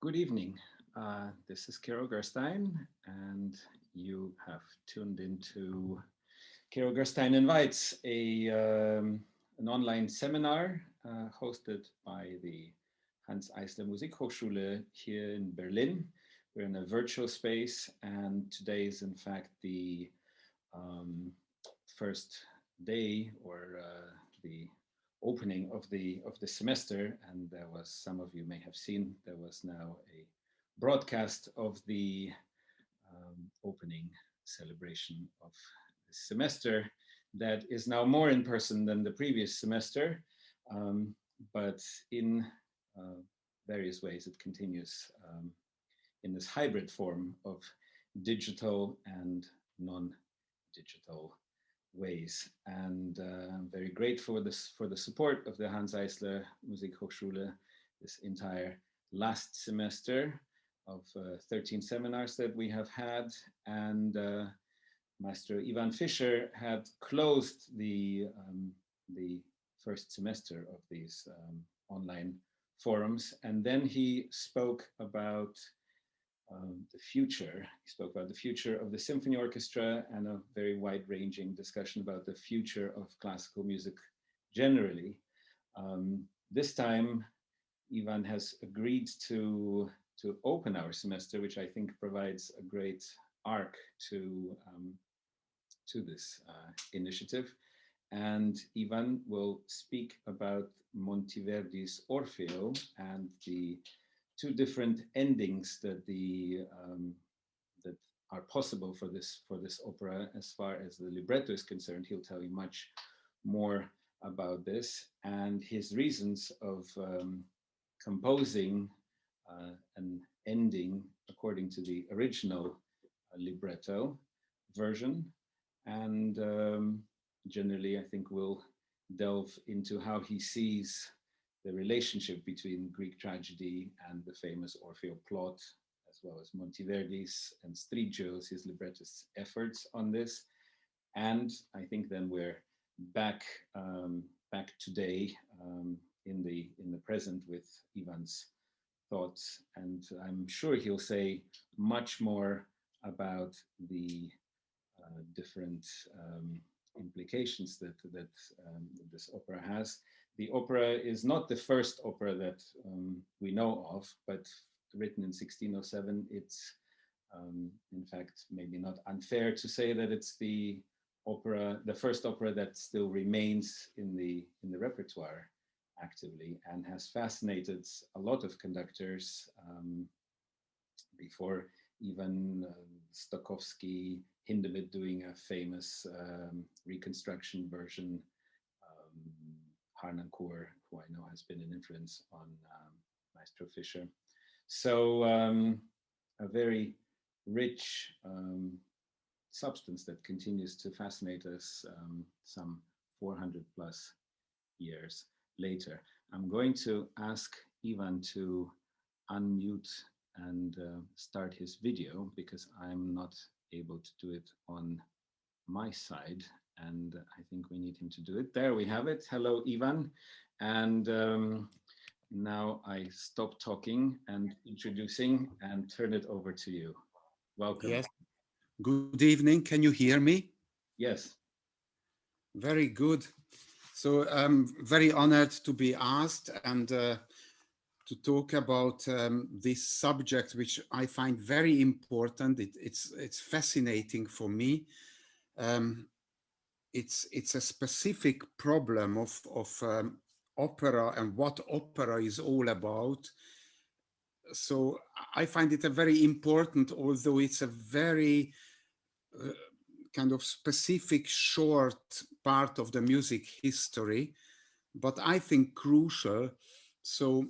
Good evening. This is Kirill Gerstein, and you have tuned into Kirill Gerstein Invites, an online seminar hosted by the Hans Eisler Musikhochschule here in Berlin. We're in a virtual space, and today is in fact the first day or the opening of the semester, and there was, some of you may have seen, there was now a broadcast of the opening celebration of the semester that is now more in person than the previous semester, but in various ways it continues in this hybrid form of digital and non-digital ways. And I'm very grateful for the support of the Hans Eisler Musikhochschule this entire last semester of 13 seminars that we have had. And Maestro Iván Fischer had closed the first semester of these online forums. And then he spoke about the future. He spoke about the future of the symphony orchestra and a very wide-ranging discussion about the future of classical music generally. This time, Ivan has agreed to open our semester, which I think provides a great arc to this initiative. And Ivan will speak about Monteverdi's Orfeo and the two different endings that that are possible for this opera. As far as the libretto is concerned, he'll tell you much more about this and his reasons of composing an ending according to the original libretto version. And generally, I think we'll delve into how he sees the relationship between Greek tragedy and the famous Orfeo plot, as well as Monteverdi's and Striggio's, his librettist's efforts on this. And I think then we're back today in the present with Ivan's thoughts, and I'm sure he'll say much more about the different implications that this opera has. The opera is not the first opera that we know of, but written in 1607. It's in fact maybe not unfair to say that it's the first opera that still remains in the repertoire actively and has fascinated a lot of conductors before even Stokowski, Hindemith doing a famous reconstruction version, Harnoncourt, who I know has been an influence on Maestro Fischer. So a very rich substance that continues to fascinate us some 400 plus years later. I'm going to ask Ivan to unmute and start his video because I'm not able to do it on my side, and I think we need him to do it. There we have it. Hello, Ivan. And now I stop talking and introducing and turn it over to you. Welcome. Yes. Good evening. Can you hear me? Yes. Very good. So I'm very honored to be asked and to talk about this subject, which I find very important. It's fascinating for me. It's a specific problem of opera and what opera is all about. So I find it a very important, although it's a very kind of specific short part of the music history, but I think crucial. So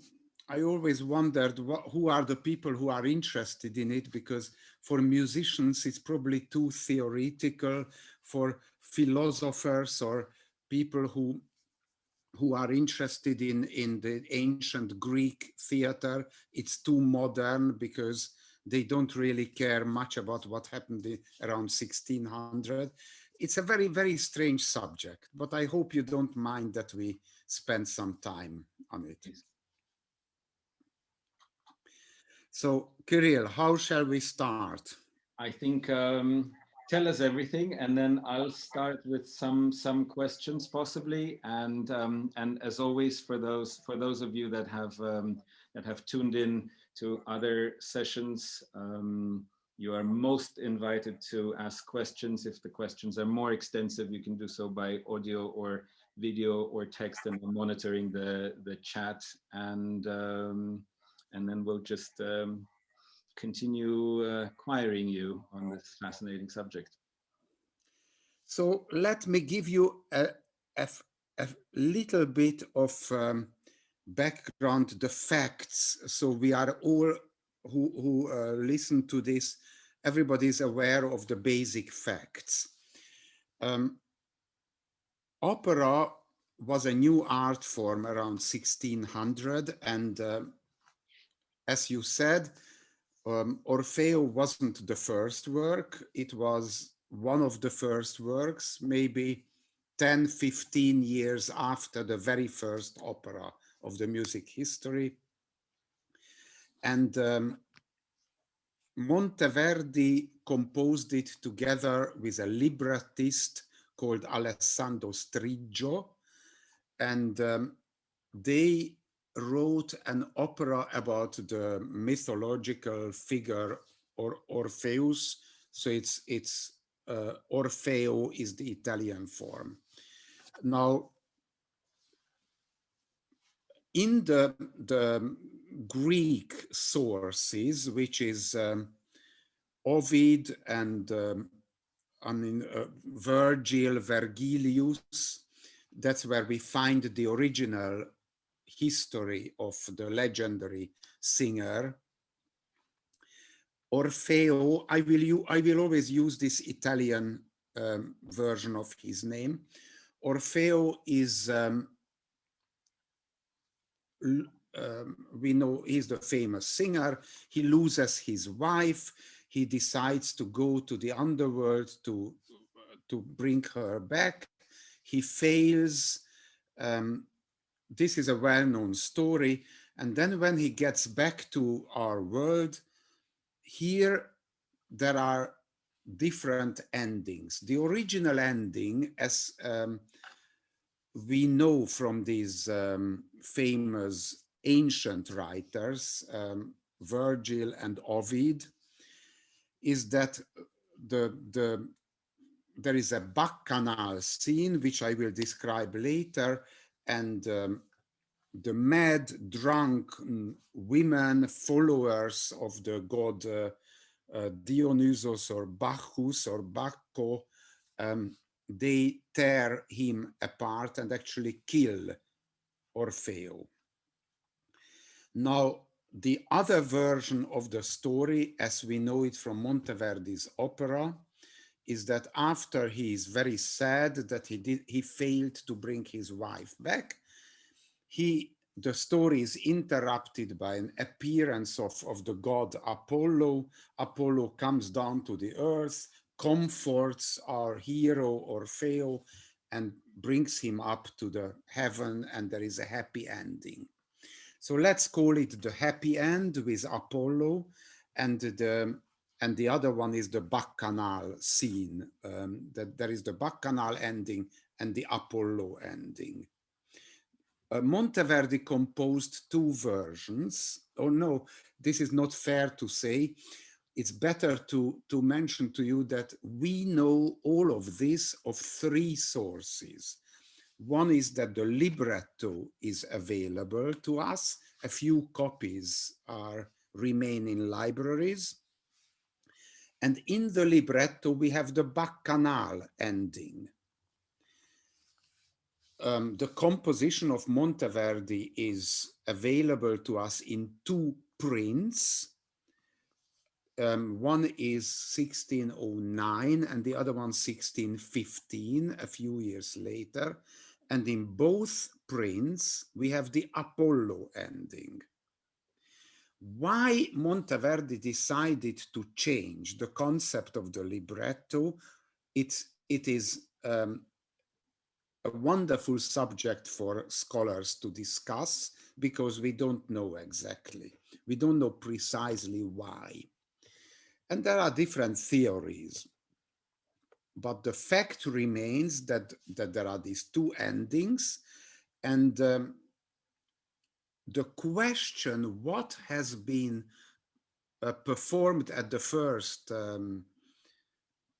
I always wondered who are the people who are interested in it, because for musicians it's probably too theoretical. For philosophers or people who are interested in the ancient Greek theater, it's too modern because they don't really care much about what happened around 1600. It's a very, very strange subject, but I hope you don't mind that we spend some time on it. So, Kirill, how shall we start? I think tell us everything, and then I'll start with some questions possibly. And as always, for those of you that have tuned in to other sessions, you are most invited to ask questions. If the questions are more extensive, you can do so by audio or video or text, and we're monitoring the chat, and then we'll just continue acquiring you on this fascinating subject. So let me give you a little bit of background, the facts. So we are all who listen to this, everybody is aware of the basic facts. Opera was a new art form around 1600, and as you said, Orfeo wasn't the first work. It was one of the first works, maybe 10, 15 years after the very first opera of the music history. And Monteverdi composed it together with a librettist called Alessandro Striggio. And they wrote an opera about the mythological figure Orpheus. So it's Orfeo is the Italian form. Now, in the Greek sources, which is Ovid and Virgil, Vergilius, that's where we find the original history of the legendary singer. Orfeo, I will always use this Italian version of his name. Orfeo is, we know he's the famous singer. He loses his wife. He decides to go to the underworld to bring her back. He fails. This is a well-known story. And then when he gets back to our world, here there are different endings. The original ending, as we know from these famous ancient writers, Virgil and Ovid, is that there is a bacchanal scene, which I will describe later, and the mad, drunk women, followers of the god Dionysus or Bacchus or Baccho, they tear him apart and actually kill Orfeo. Now, the other version of the story, as we know it from Monteverdi's opera, is that after he is very sad that he failed to bring his wife back, the story is interrupted by an appearance of the god Apollo. Apollo comes down to the earth, comforts our hero Orfeo, and brings him up to the heaven, and there is a happy ending. So let's call it the happy end with Apollo, and the other one is the bacchanal scene. That there is the bacchanal ending and the Apollo ending. Monteverdi composed two versions. Oh no, this is not fair to say. It's better to mention to you that we know all of this of three sources. One is that the libretto is available to us. A few copies remain in libraries. And in the libretto, we have the bacchanal ending. The composition of Monteverdi is available to us in two prints. One is 1609 and the other one 1615, a few years later. And in both prints, we have the Apollo ending. Why Monteverdi decided to change the concept of the libretto, it is a wonderful subject for scholars to discuss. because we don't know exactly. We don't know precisely why. And there are different theories. But the fact remains that there are these two endings, and the question what has been performed at the first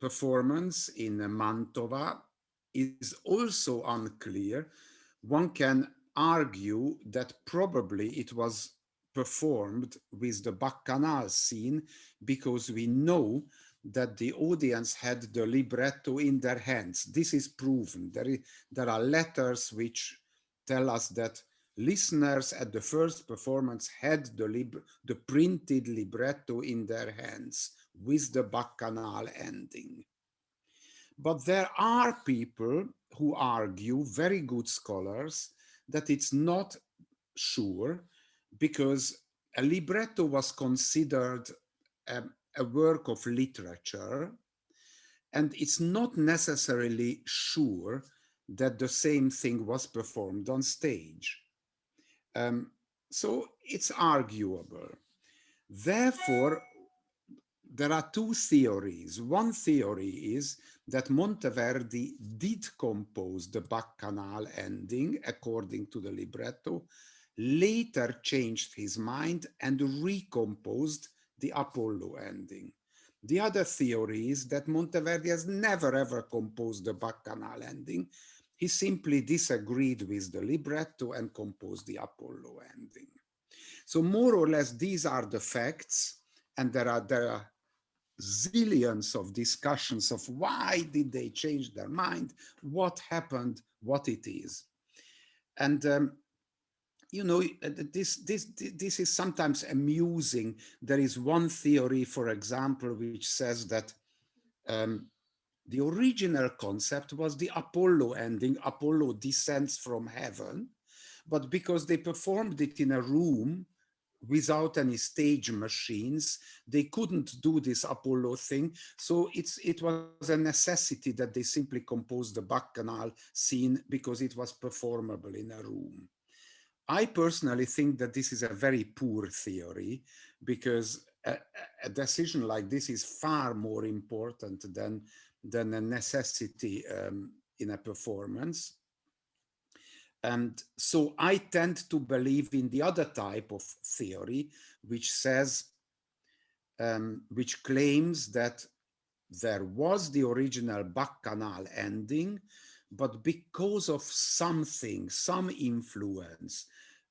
performance in Mantova is also unclear. One can argue that probably it was performed with the bacchanal scene because we know that the audience had the libretto in their hands. This is proven. There are letters which tell us that listeners at the first performance had the printed libretto in their hands with the bacchanal ending. But there are people who argue, very good scholars, that it's not sure because a libretto was considered a work of literature, and it's not necessarily sure that the same thing was performed on stage. So it's arguable. Therefore, there are two theories. One theory is that Monteverdi did compose the bacchanal ending according to the libretto, later changed his mind and recomposed the Apollo ending. The other theory is that Monteverdi has never ever composed the bacchanal ending. He simply disagreed with the libretto and composed the Apollo ending. So more or less, these are the facts, and there are zillions of discussions of why did they change their mind, what happened, what it is. And you know, this is sometimes amusing. There is one theory, for example, which says that the original concept was the Apollo ending. Apollo descends from heaven, but because they performed it in a room without any stage machines, they couldn't do this Apollo thing. So it was a necessity that they simply composed the bacchanal scene because it was performable in a room. I personally think that this is a very poor theory because a decision like this is far more important than a necessity in a performance. And so I tend to believe in the other type of theory, which says, which claims that there was the original bacchanal ending, but because of something, some influence,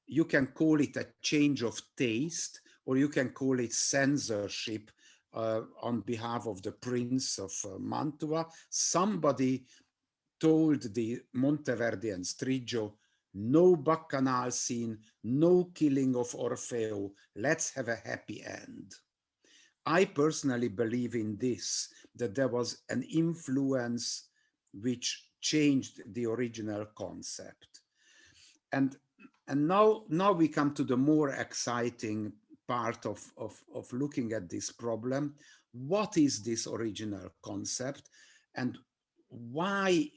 you can call it a change of taste, or you can call it censorship on behalf of the Prince of Mantua. Somebody told the Monteverdi and Striggio, no bacchanal scene, no killing of Orfeo, let's have a happy end. I personally believe in this, that there was an influence which changed the original concept. And now we come to the more exciting part of looking at this problem. What is this original concept and why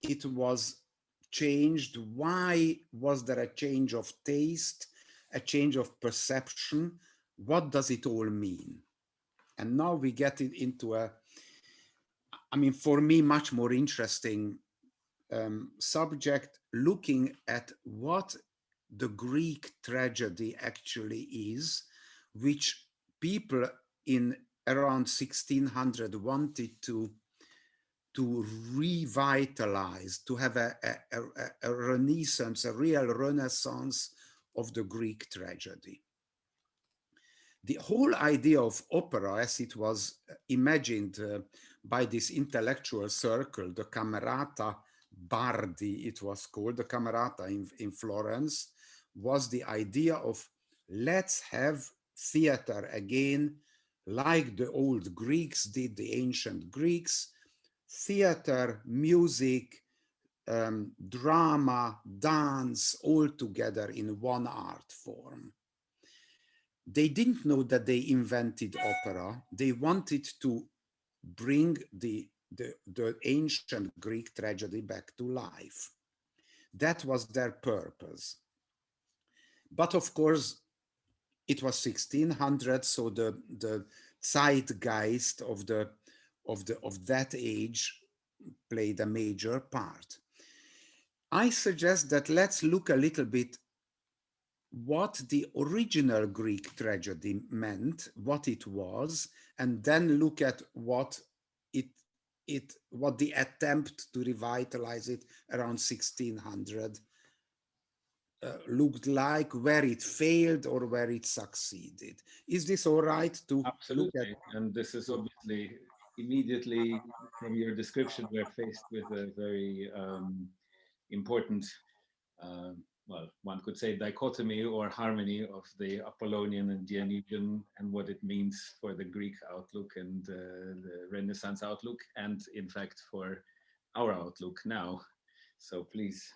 it was changed? Why was there a change of taste, a change of perception? What does it all mean? And now we get it into a, I mean, for me, much more interesting subject, looking at what the Greek tragedy actually is, which people in around 1600 wanted to revitalize, to have a renaissance, a real renaissance of the Greek tragedy. The whole idea of opera, as it was imagined by this intellectual circle, the Camerata Bardi, it was called, the Camerata in Florence, was the idea of let's have theater again, like the old Greeks did, the ancient Greeks, theater, music, drama, dance, all together in one art form. They didn't know that they invented opera. They wanted to bring the ancient Greek tragedy back to life. That was their purpose. But of course, it was 1600, so the zeitgeist of that age played a major part. I suggest that let's look a little bit what the original Greek tragedy meant, what it was, and then look at what the attempt to revitalize it around 1600 looked like, where it failed or where it succeeded. Is this all right to look at? Absolutely. And this is obviously immediately from your description, we're faced with a very important, uh, well, one could say dichotomy or harmony of the Apollonian and Dionysian and what it means for the Greek outlook and the Renaissance outlook, and in fact for our outlook now. So please.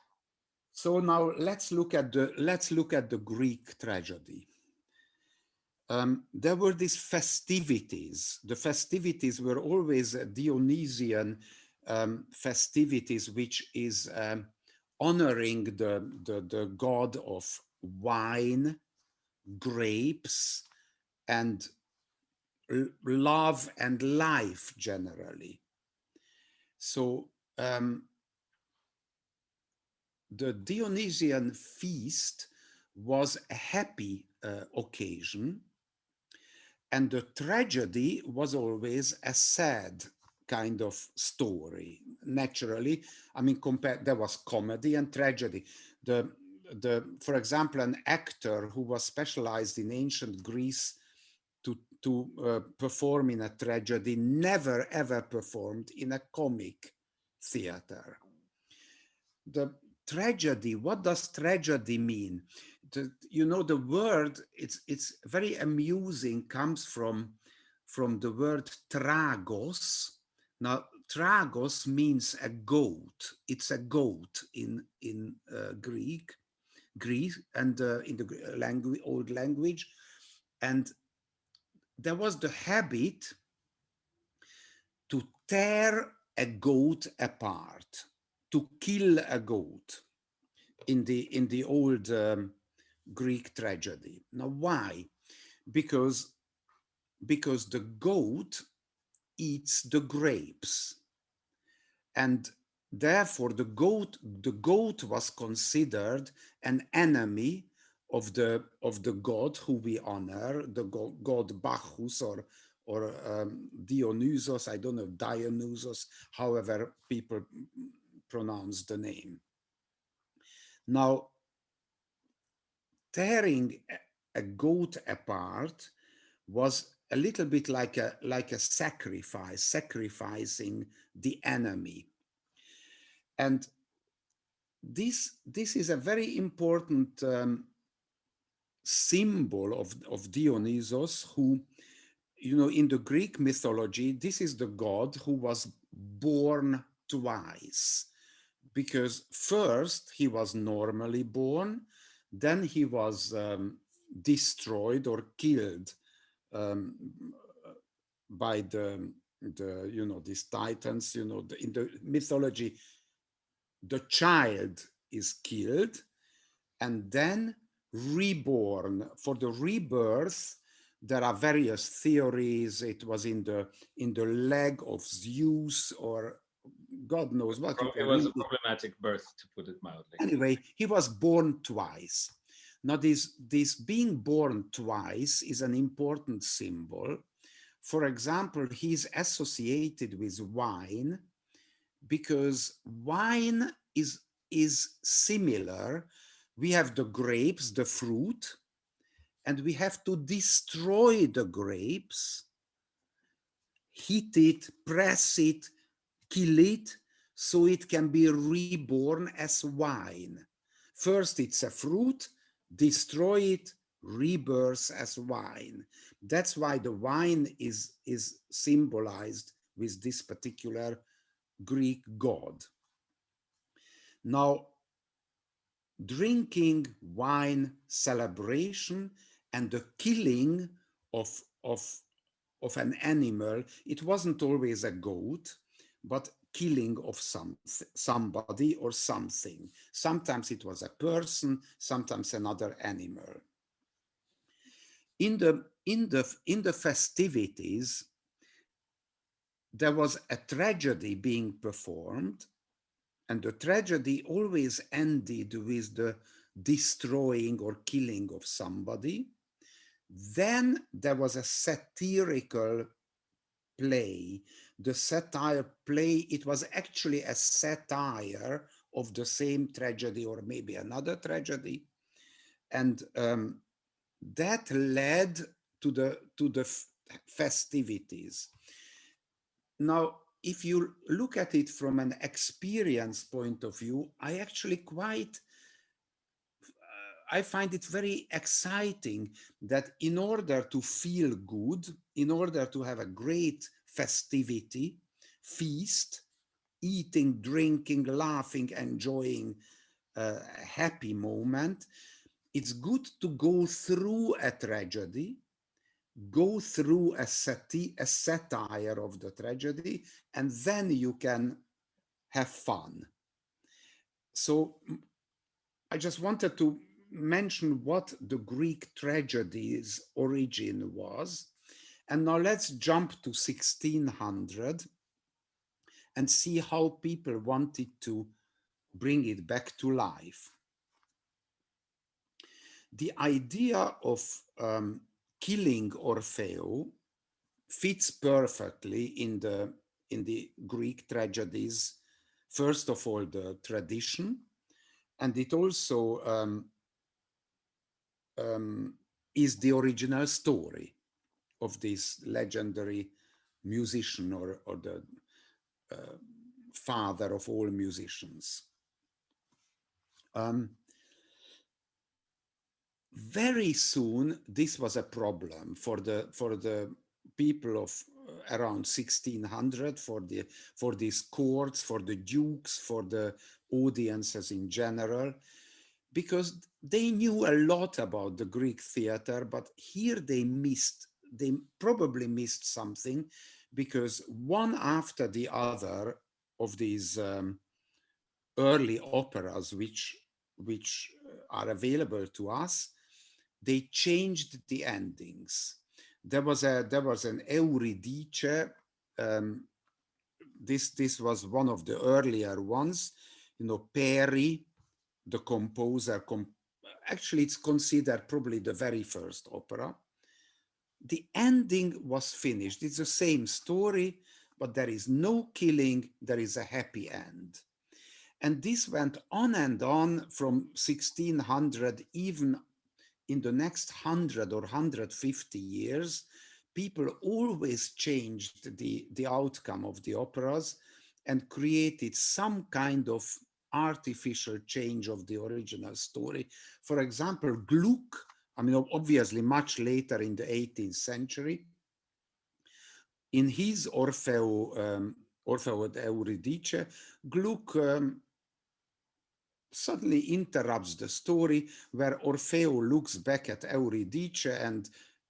So now let's look at the Greek tragedy. There were these festivities. The festivities were always Dionysian festivities, which is honoring the god of wine, grapes, and love and life generally. So the Dionysian feast was a happy occasion, and the tragedy was always a sad kind of story. Naturally, I mean, there was comedy and tragedy. For example, an actor who was specialized in ancient Greece to perform in a tragedy never ever performed in a comic theater. The tragedy, what does tragedy mean? You know, the word, it's very amusing, comes from the word tragos. Now, tragos means a goat. It's a goat in Greek, and in the old language. And there was the habit to tear a goat apart, to kill a goat in the old Greek tragedy. Now, why? Because the goat eats the grapes, and therefore the goat was considered an enemy of the god who we honor, the god Bacchus or Dionysos. I don't know, Dionysos, however people pronounce the name. Now, tearing a goat apart was a little bit like a sacrifice, sacrificing the enemy. And this is a very important symbol of Dionysos, who, you know, in the Greek mythology, this is the god who was born twice. Because first he was normally born, then he was destroyed or killed by the you know, these titans. You know, in the mythology, the child is killed and then reborn. For the rebirth, there are various theories. It was in the leg of Zeus, or God knows what. It was a problematic birth, to put it mildly. Anyway, he was born twice. Now, this being born twice is an important symbol. For example, he's associated with wine because wine is similar. We have the grapes, the fruit, and we have to destroy the grapes, heat it, press it, kill it, so it can be reborn as wine. First, it's a fruit, destroy it, rebirth as wine. That's why the wine is symbolized with this particular Greek god. Now, drinking wine celebration and the killing of an animal, it wasn't always a goat, but killing of somebody or something. Sometimes it was a person, sometimes another animal. In the festivities, there was a tragedy being performed, and the tragedy always ended with the destroying or killing of somebody. Then there was a satirical play. The satire play, it was actually a satire of the same tragedy or maybe another tragedy. And that led to the festivities. Now, if you look at it from an experience point of view, I actually I find it very exciting that in order to feel good, in order to have a great festivity, feast, eating, drinking, laughing, enjoying a happy moment, it's good to go through a tragedy, go through a satire of the tragedy, and then you can have fun. So I just wanted to mention what the Greek tragedy's origin was. And now let's jump to 1600 and see how people wanted to bring it back to life. The idea of killing Orfeo fits perfectly in the Greek tragedies. First of all, the tradition, and it also is the original story of this legendary musician or the father of all musicians. Very soon, this was a problem for the people of around 1600, for these courts, for the dukes, for the audiences in general, because they knew a lot about the Greek theater, but here they probably missed something, because one after the other of these early operas which are available to us, they changed the endings. There was an Euridice. This was one of the earlier ones. You know, Peri, the composer. Actually, it's considered probably the very first opera. The ending was finished. It's the same story, but there is no killing. There is a happy end. And this went on and on from 1600, even in the next 100 or 150 years. People always changed the outcome of the operas and created some kind of artificial change of the original story. For example, Gluck, I mean, obviously much later in the 18th century, in his Orfeo et Euridice, Gluck suddenly interrupts the story where Orfeo looks back at Euridice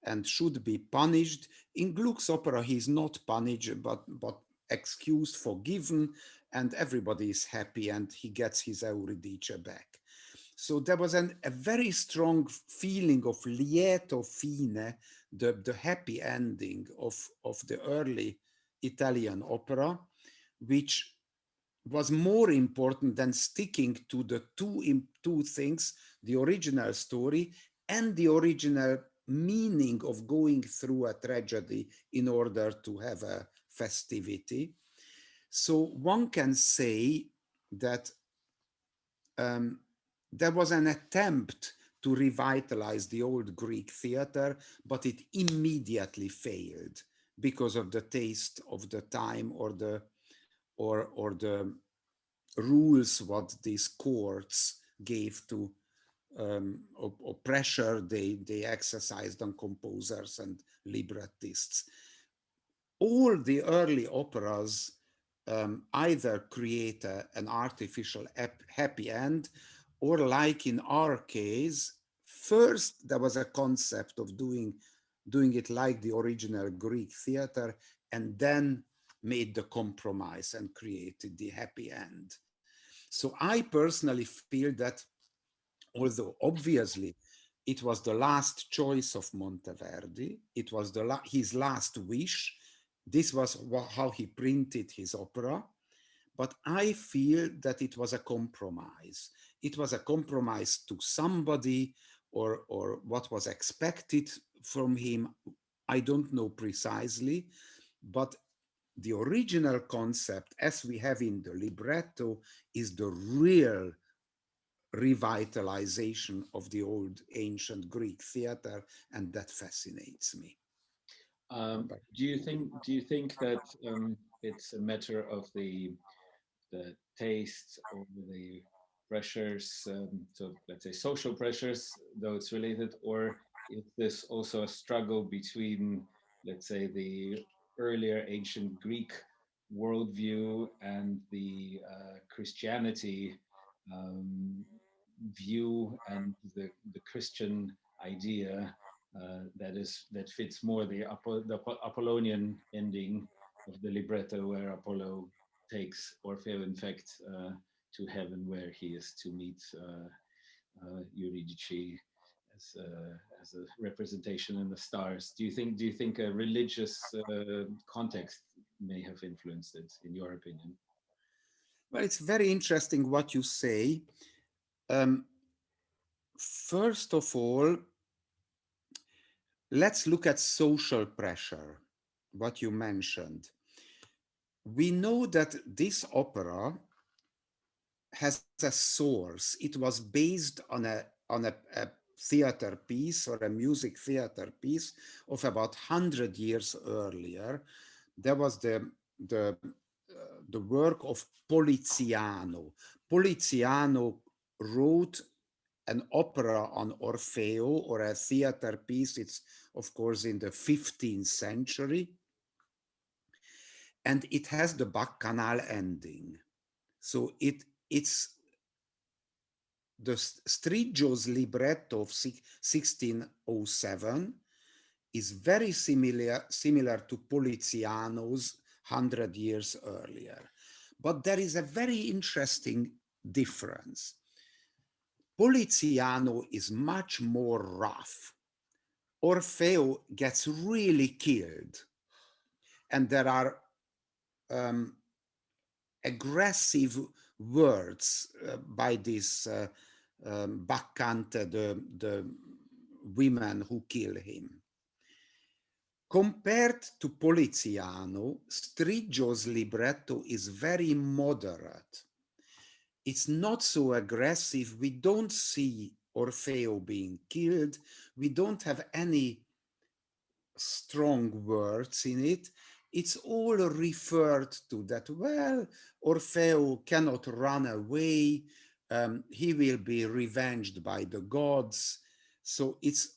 and should be punished. In Gluck's opera, he's not punished, but excused, forgiven, and everybody is happy and he gets his Euridice back. So there was a very strong feeling of lieto fine, the happy ending of the early Italian opera, which was more important than sticking to the two things, the original story and the original meaning of going through a tragedy in order to have a festivity. So one can say that there was an attempt to revitalize the old Greek theater, but it immediately failed because of the taste of the time or the rules what these courts gave to or pressure they exercised on composers and librettists. All the early operas either create an artificial happy end, or like in our case, first there was a concept of doing it like the original Greek theater, and then made the compromise and created the happy end. So I personally feel that, although obviously it was the last choice of Monteverdi, it was his last wish, this was how he printed his opera, but I feel that it was a compromise. It was a compromise to somebody, or what was expected from him. I don't know precisely, but the original concept, as we have in the libretto, is the real revitalization of the old ancient Greek theater, and that fascinates me. Do you think that it's a matter of the taste or the pressures, so let's say social pressures, though it's related, or is this also a struggle between, let's say, the earlier ancient Greek worldview and the Christianity view and the Christian idea that fits more the Apollonian ending of the libretto, where Apollo takes Orfeo, in fact, to heaven, where he is to meet Eurydice as a representation in the stars. Do you think a religious context may have influenced it, in your opinion? Well, it's very interesting what you say. Um, First of all, let's look at social pressure, what you mentioned. We know that this opera has a source. It was based on a theater piece, or a music theater piece, of about 100 years earlier. There was the work of Poliziano. Poliziano wrote an opera on Orfeo, or a theater piece. It's, of course, in the 15th century. And it has the bacchanal ending. So it's the Striggio's libretto of 1607 is very similar to Poliziano's 100 years earlier. But there is a very interesting difference. Poliziano is much more rough. Orfeo gets really killed, and there are aggressive words by this Bacchante, the women who kill him. Compared to Poliziano, Striggio's libretto is very moderate. It's not so aggressive. We don't see Orfeo being killed. We don't have any strong words in it. It's all referred to that, well, Orfeo cannot run away. He will be revenged by the gods. So it's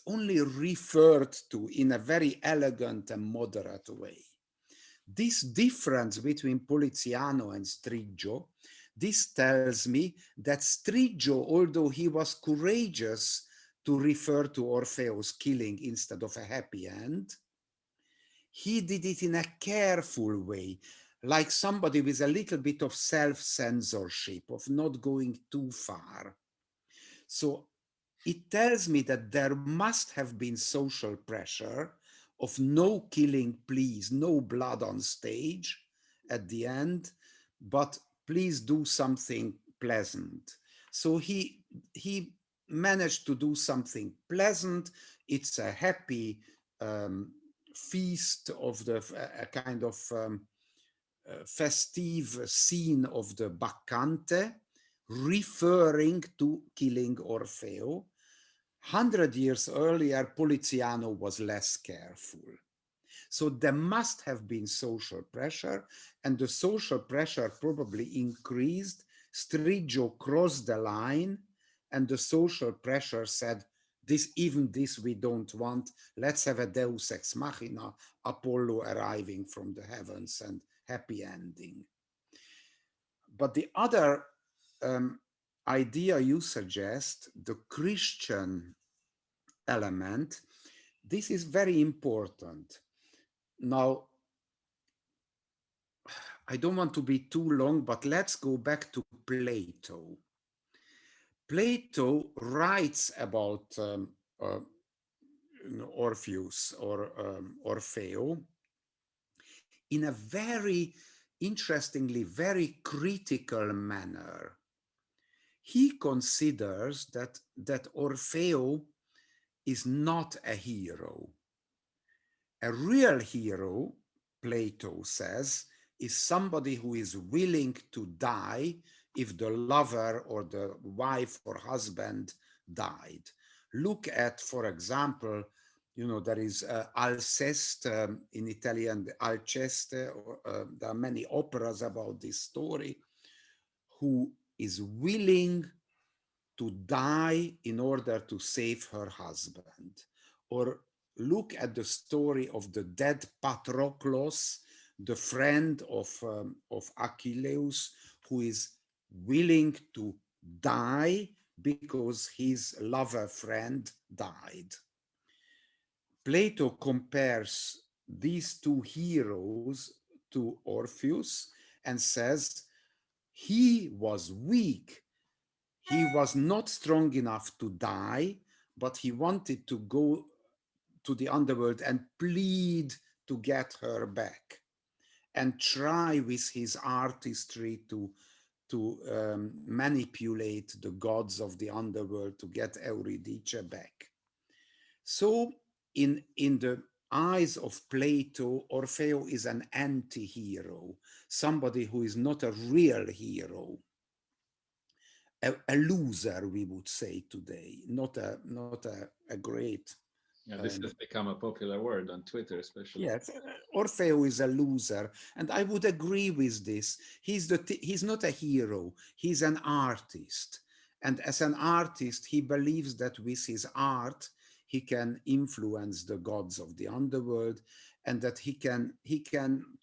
only referred to in a very elegant and moderate way. This difference between Poliziano and Striggio, this tells me that Striggio, although he was courageous to refer to Orfeo's killing instead of a happy end, he did it in a careful way, like somebody with a little bit of self-censorship, of not going too far. So it tells me that there must have been social pressure of no killing, please, no blood on stage at the end, but please do something pleasant. So he managed to do something pleasant. It's a happy feast of a kind of festive scene of the Bacchante, referring to killing Orfeo. 100 years earlier, Poliziano was less careful. So there must have been social pressure, and the social pressure probably increased. Striggio crossed the line, and the social pressure said, even this we don't want. Let's have a Deus ex machina, Apollo arriving from the heavens, and happy ending. But the other idea you suggest, the Christian element, this is very important. Now, I don't want to be too long, but let's go back to Plato. Plato writes about Orpheus or Orfeo in a very interestingly, very critical manner. He considers that Orfeo is not a hero. A real hero, Plato says, is somebody who is willing to die if the lover or the wife or husband died. Look at, for example, there is Alceste in Italian, Alceste, there are many operas about this story, who is willing to die in order to save her husband. Or look at the story of the dead Patroclus, the friend of Achilles, who is willing to die because his lover friend died. Plato compares these two heroes to Orpheus and says he was weak. He was not strong enough to die, but he wanted to go to the underworld and plead to get her back and try with his artistry to manipulate the gods of the underworld to get Eurydice back. So in the eyes of Plato, Orfeo is an anti-hero, somebody who is not a real hero. A loser, we would say today, not a great. Yeah, this has become a popular word on Twitter, especially. Yes, Orfeo is a loser, and I would agree with this. He's not a hero. He's an artist, and as an artist, he believes that with his art he can influence the gods of the underworld, and that he can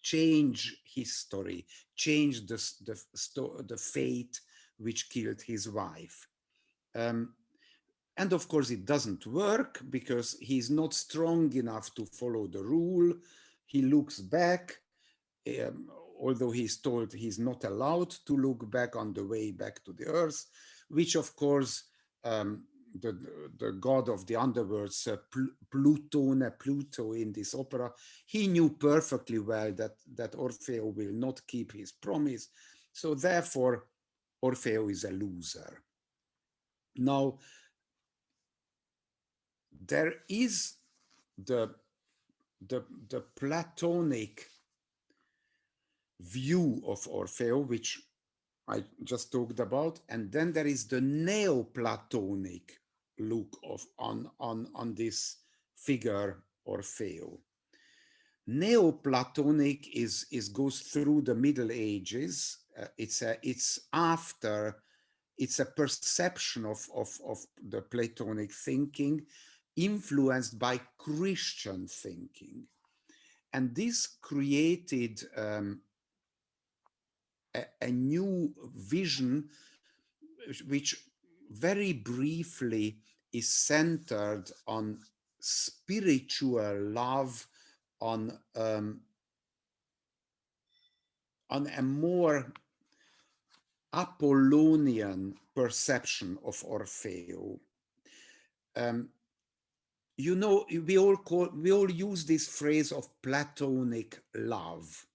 change history, change the fate which killed his wife. And of course, it doesn't work because he's not strong enough to follow the rule. He looks back, although he's told he's not allowed to look back on the way back to the earth, which of course the god of the underworld, Pluto in this opera, he knew perfectly well that Orfeo will not keep his promise. So therefore, Orfeo is a loser. Now, there is the Platonic view of Orfeo, which I just talked about, and then there is the Neoplatonic look on this figure Orfeo. Neoplatonic goes through the Middle Ages. It's a perception of the Platonic thinking influenced by Christian thinking. And this created a new vision, which very briefly is centered on spiritual love, on a more Apollonian perception of Orfeo. We all use this phrase of Platonic love.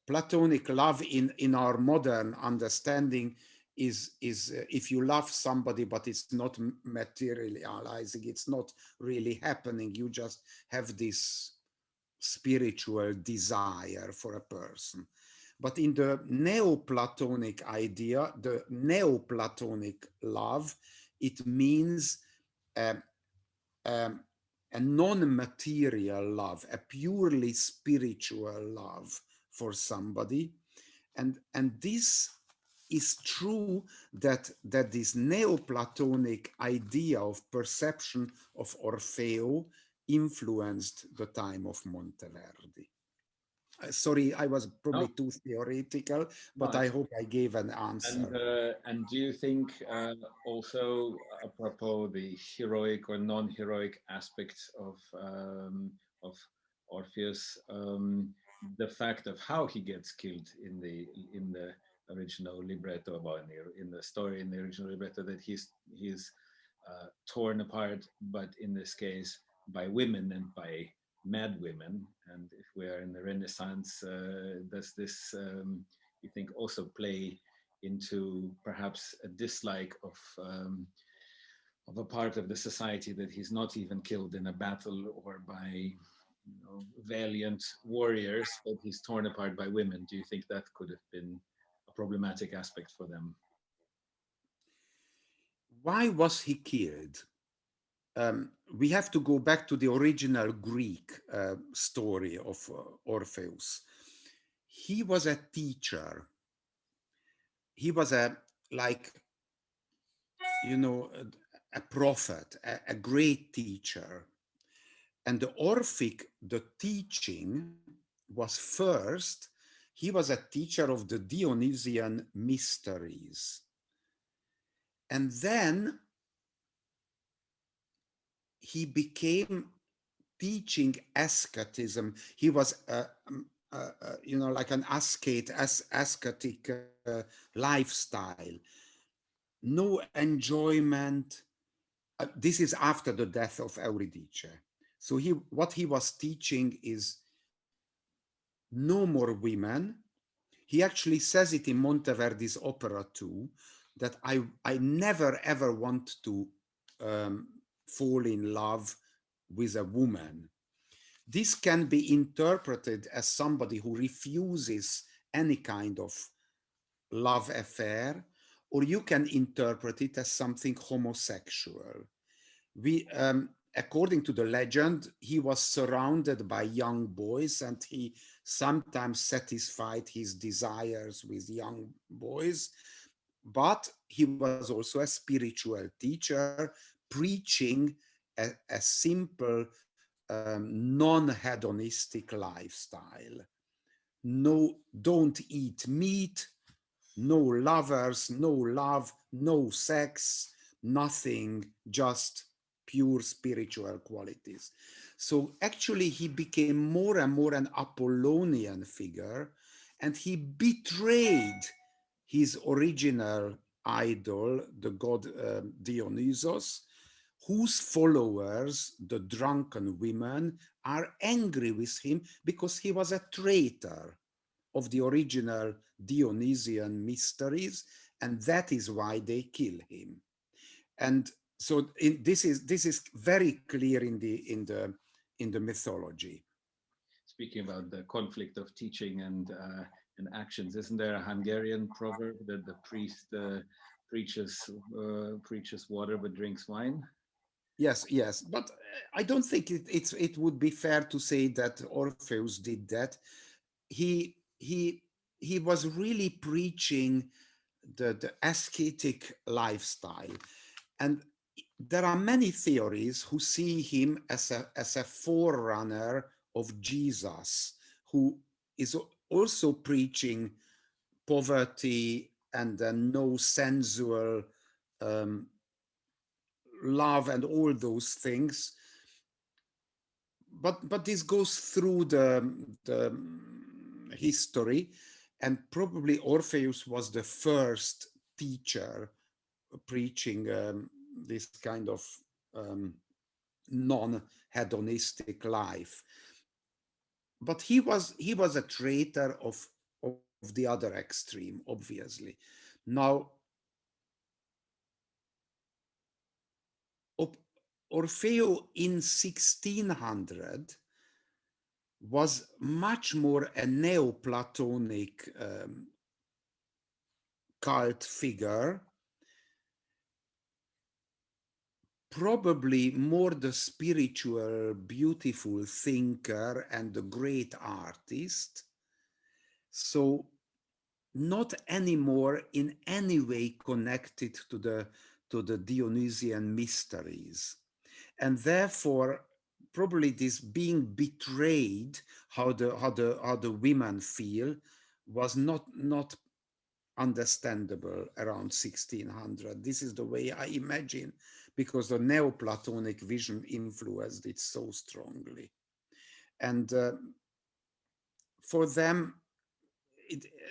Platonic love in our modern understanding is if you love somebody, but it's not materializing, it's not really happening, you just have this spiritual desire for a person. But in the Neoplatonic idea, the Neoplatonic love, it means a non-material love, a purely spiritual love for somebody. And this is true that this Neoplatonic idea of perception of Orfeo influenced the time of Monteverdi. Sorry, I was probably too theoretical, but I hope I gave an answer. And do you think also, apropos the heroic or non-heroic aspects of Orpheus, the fact of how he gets killed in the original libretto, about in the story in the original libretto, that he's torn apart, but in this case by women and by mad women. And if we are in the Renaissance, does this you think also play into perhaps a dislike of a part of the society, that he's not even killed in a battle or by valiant warriors, but he's torn apart by women? Do you think that could have been a problematic aspect for them? Why was he killed? We have to go back to the original Greek story of Orpheus. He was a teacher. He was like, a prophet, a great teacher. And the Orphic, the teaching was first, he was a teacher of the Dionysian mysteries. And then he became teaching asceticism. He was, like an ascetic lifestyle. No enjoyment. This is after the death of Eurydice. So what he was teaching is no more women. He actually says it in Monteverdi's opera too, that I never ever want to fall in love with a woman. This can be interpreted as somebody who refuses any kind of love affair, or you can interpret it as something homosexual. According to the legend, he was surrounded by young boys, and he sometimes satisfied his desires with young boys. But he was also a spiritual teacher, preaching a simple, non-hedonistic lifestyle. No, don't eat meat, no lovers, no love, no sex, nothing, just pure spiritual qualities. So actually he became more and more an Apollonian figure, and he betrayed his original idol, the god Dionysus, whose followers, the drunken women, are angry with him because he was a traitor of the original Dionysian mysteries, and that is why they kill him. And so this is very clear in the mythology. Speaking about the conflict of teaching and actions, isn't there a Hungarian proverb that the priest preaches water but drinks wine? Yes, but I don't think it would be fair to say that Orpheus did that. He was really preaching the ascetic lifestyle, and there are many theories who see him as a forerunner of Jesus, who is also preaching poverty and no sensual love and all those things. But this goes through the history, and probably Orpheus was the first teacher preaching this kind of non-hedonistic life. But he was a traitor of the other extreme, obviously. Now, Orfeo in 1600 was much more a Neoplatonic cult figure, probably more the spiritual, beautiful thinker and the great artist. So not anymore in any way connected to the Dionysian mysteries. And therefore, probably this being betrayed, how the women feel, was not understandable around 1600. This is the way I imagine, because the Neoplatonic vision influenced it so strongly. And for them,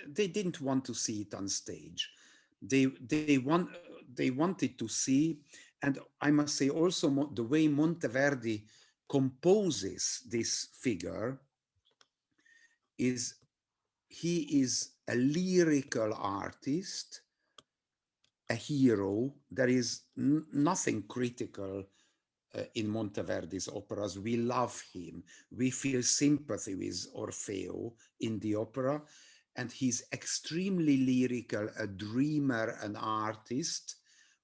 they didn't want to see it on stage. They wanted to see, and I must say also the way Monteverdi composes this figure is, he is a lyrical artist, a hero. There is nothing critical in Monteverdi's operas. We love him. We feel sympathy with Orfeo in the opera, and he's extremely lyrical, a dreamer, an artist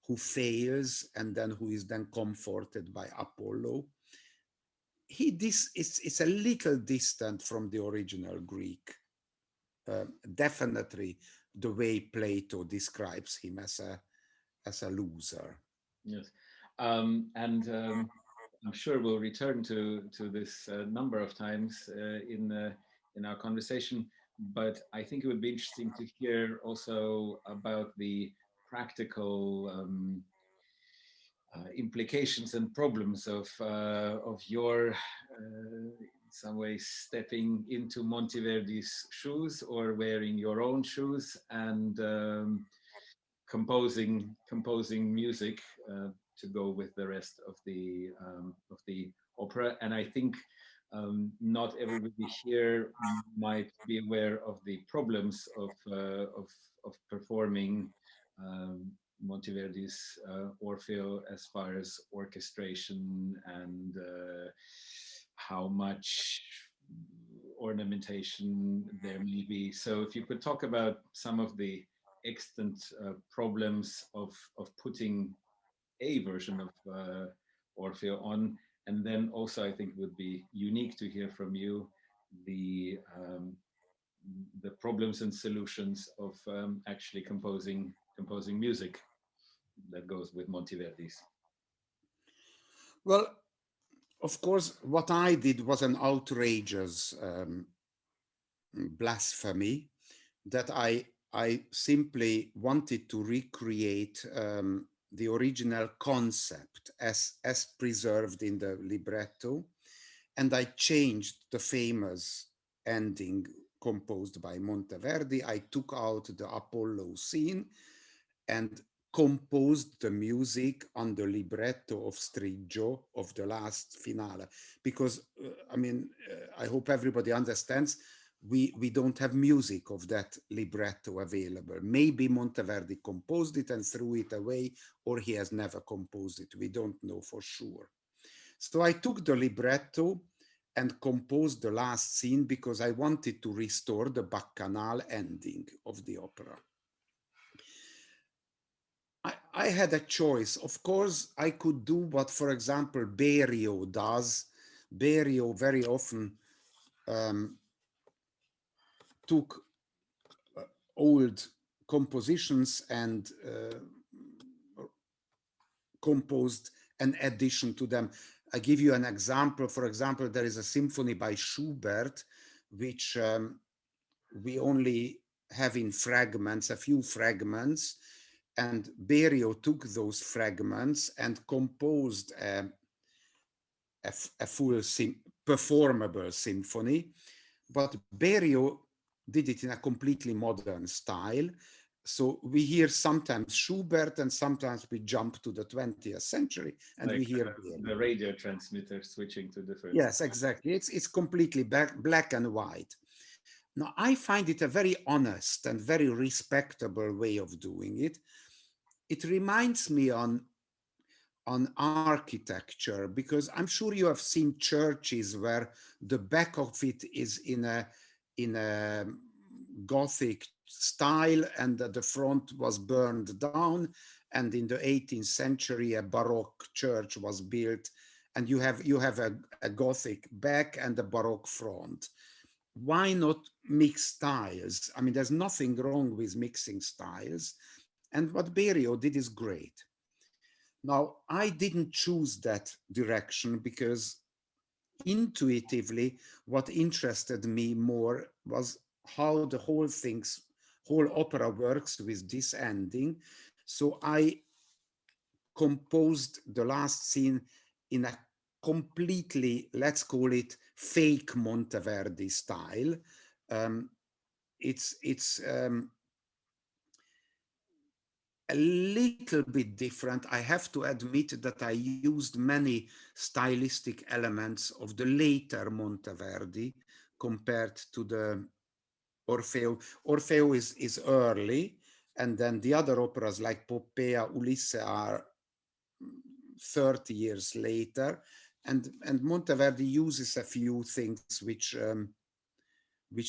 who fails and then who is then comforted by Apollo. It's a little distant from the original Greek. Definitely the way Plato describes him as a loser. Yes, I'm sure we'll return to this number of times in our conversation. But I think it would be interesting to hear also about the practical implications and problems of your, in some ways, stepping into Monteverdi's shoes or wearing your own shoes and composing music to go with the rest of the opera. And I think not everybody here might be aware of the problems of performing Monteverdi's Orfeo as far as orchestration and how much ornamentation there may be. So if you could talk about some of the extant problems of putting a version of Orfeo on, and then also I think it would be unique to hear from you the problems and solutions of actually composing music that goes with Monteverdi's. Well, of course, what I did was an outrageous blasphemy, that I simply wanted to recreate the original concept as preserved in the libretto, and I changed the famous ending composed by Monteverdi. I took out the Apollo scene and composed the music on the libretto of Striggio of the last finale, because I hope everybody understands, we don't have music of that libretto available. Maybe Monteverdi composed it and threw it away, or he has never composed it. We don't know for sure. So I took the libretto and composed the last scene because I wanted to restore the bacchanal ending of the opera. I had a choice. Of course, I could do what, for example, Berio does. Berio very often took old compositions and composed an addition to them. I give you an example. For example, there is a symphony by Schubert, which we only have in fragments, a few fragments, and Berio took those fragments and composed a full performable symphony. But Berio did it in a completely modern style. So we hear sometimes Schubert and sometimes we jump to the 20th century and like we hear the radio transmitter switching to different. Yes, exactly. It's completely black and white. Now, I find it a very honest and very respectable way of doing it. It reminds me on architecture, because I'm sure you have seen churches where the back of it is in a Gothic style and the front was burned down, and in the 18th century a Baroque church was built, and you have a Gothic back and a Baroque front. Why not mix styles? I mean, there's nothing wrong with mixing styles, and what Berio did is great. Now, I didn't choose that direction because intuitively what interested me more was how the whole opera works with this ending. So I composed the last scene in a completely, let's call it, fake Monteverdi style. it's a little bit different. I have to admit that I used many stylistic elements of the later Monteverdi compared to the Orfeo. Orfeo is early, and then the other operas like Poppea, Ulisse are 30 years later, and Monteverdi uses a few things which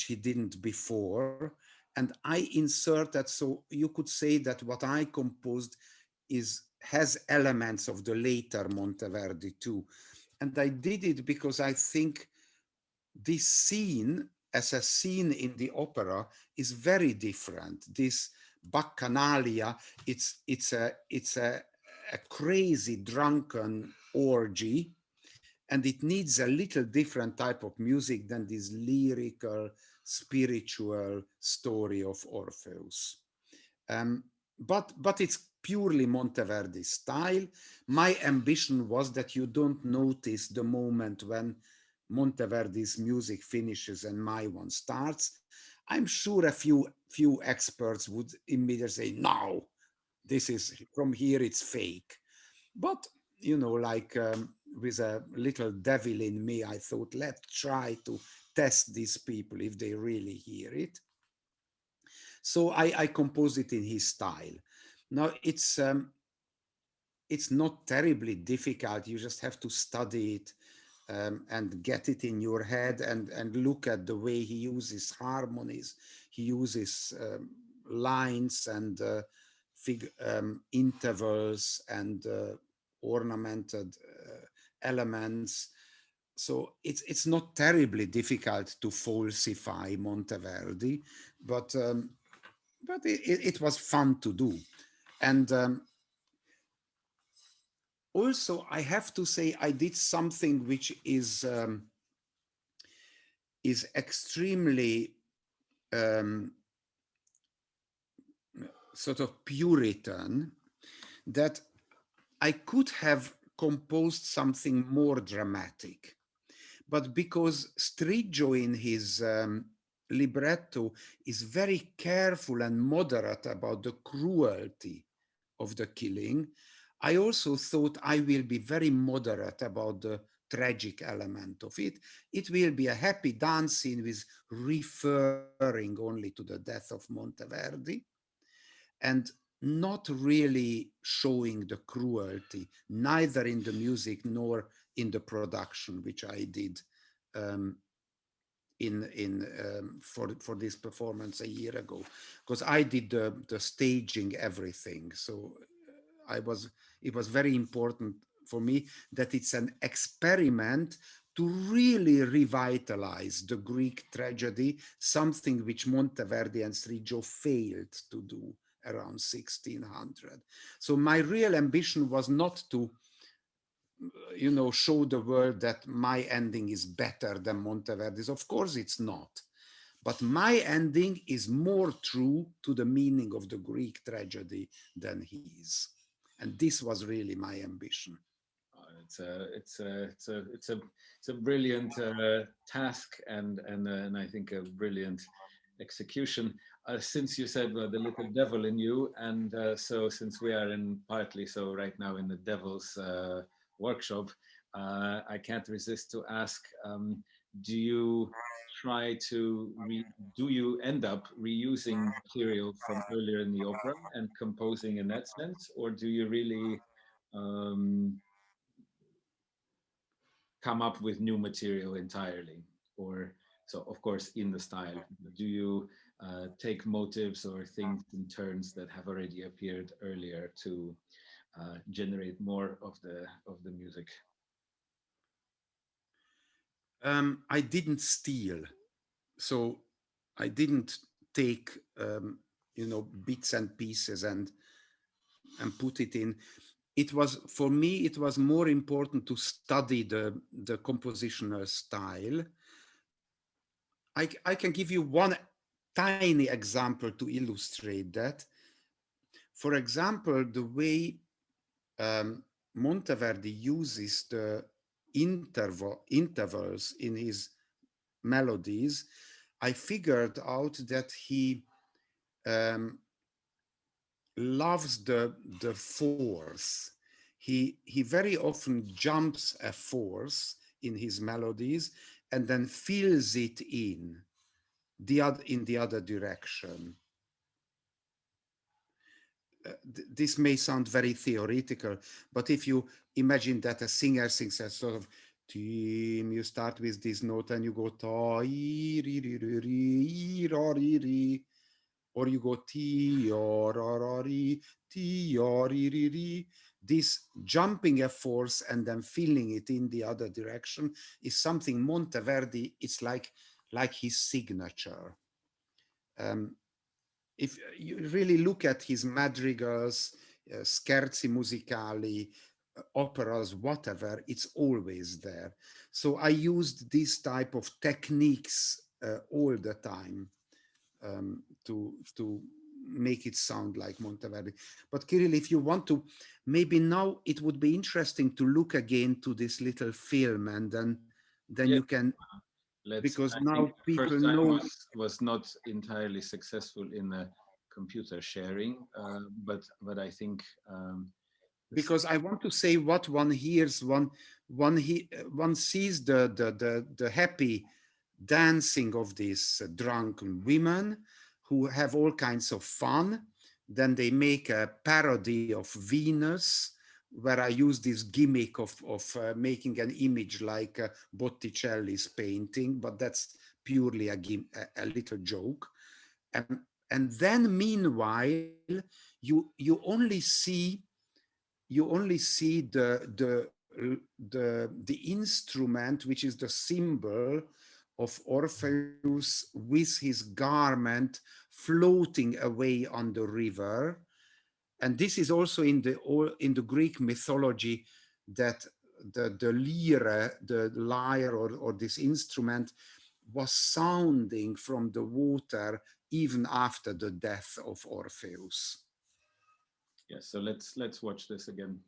he didn't before, and I inserted, so you could say that what I composed has elements of the later Monteverdi too. And I did it because I think this scene, as a scene in the opera, is very different. This Bacchanalia, it's a crazy drunken orgy, and it needs a little different type of music than this lyrical, spiritual story of Orpheus. But it's purely Monteverdi style. My ambition was that you don't notice the moment when Monteverdi's music finishes and my one starts. I'm sure a few experts would immediately say, no, this is, from here it's fake. But, you know, like with a little devil in me, I thought, let's try to test these people if they really hear it. So I composed it in his style. Now it's not terribly difficult. You just have to study it and get it in your head and look at the way he uses harmonies. He uses lines and intervals and ornamented elements. So it's not terribly difficult to falsify Monteverdi, but it was fun to do. And also, I have to say, I did something which is extremely sort of Puritan, that I could have composed something more dramatic. But because Striggio in his libretto is very careful and moderate about the cruelty of the killing, I also thought I will be very moderate about the tragic element of it. It will be a happy dance scene with referring only to the death of Monteverdi and not really showing the cruelty, neither in the music nor in the production, which I did for this performance a year ago, because I did the staging, everything. So it was very important for me that it's an experiment to really revitalize the Greek tragedy, something which Monteverdi and Striggio failed to do around 1600. So my real ambition was not to, you know, show the world that my ending is better than Monteverdi's. Of course it's not. But my ending is more true to the meaning of the Greek tragedy than his. And this was really my ambition. It's a brilliant task and I think a brilliant execution. Since you said the little devil in you, and so since we are in partly so right now in the devil's workshop, I can't resist to ask: do you try to do you end up reusing material from earlier in the opera and composing in that sense, or do you really come up with new material entirely? Or so of course in the style, do you take motives or things in turns that have already appeared earlier to generate more of the music? I didn't steal, so I didn't take you know, bits and pieces and put it in. It was, for me, it was more important to study the compositional style. I can give you one tiny example to illustrate that. For example, the way Monteverdi uses the intervals in his melodies I figured out that he um, loves the fourth. He very often jumps a fourth in his melodies and then fills it in the other direction. This may sound very theoretical, but if you imagine that a singer sings a sort of team, you start with this note and you go ta, ri, ri, ri, ri, ra, ri, ri, or you go ti, or, ra, ri, ti, or, ri, ri, ri. This jumping a fourth and then feeling it in the other direction is something Monteverdi, it's like his signature. If you really look at his madrigals, scherzi musicali, operas, whatever, it's always there. So I used this type of techniques all the time to make it sound like Monteverdi. But Kirill, if you want to, maybe now it would be interesting to look again to this little film, and then Yeah, you can, let's. because I think now the people first time know. was not entirely successful in computer sharing, but I think this. Because I want to say what one hears, one sees the happy dancing of these drunken women who have all kinds of fun. Then they make a parody of Venus, where I use this gimmick of making an image like Botticelli's painting, but that's purely a little joke. And, and then meanwhile, you only see the instrument, which is the symbol of Orpheus with his garment floating away on the river. And this is also in the Greek mythology, that the lyre, or this instrument, was sounding from the water even after the death of Orpheus. Yeah, so let's watch this again.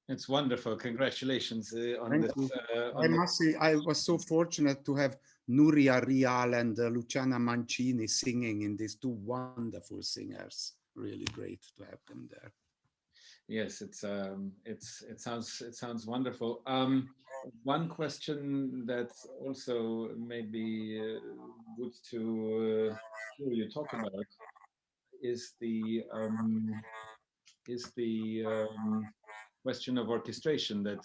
It's wonderful. Congratulations on Thank this. you. I On must say, I was so fortunate to have Nuria Rial and Luciana Mancini singing in these two wonderful singers. Really great to have them there. Yes, it sounds wonderful. One question that also may be good to hear you talk about is the question of orchestration. That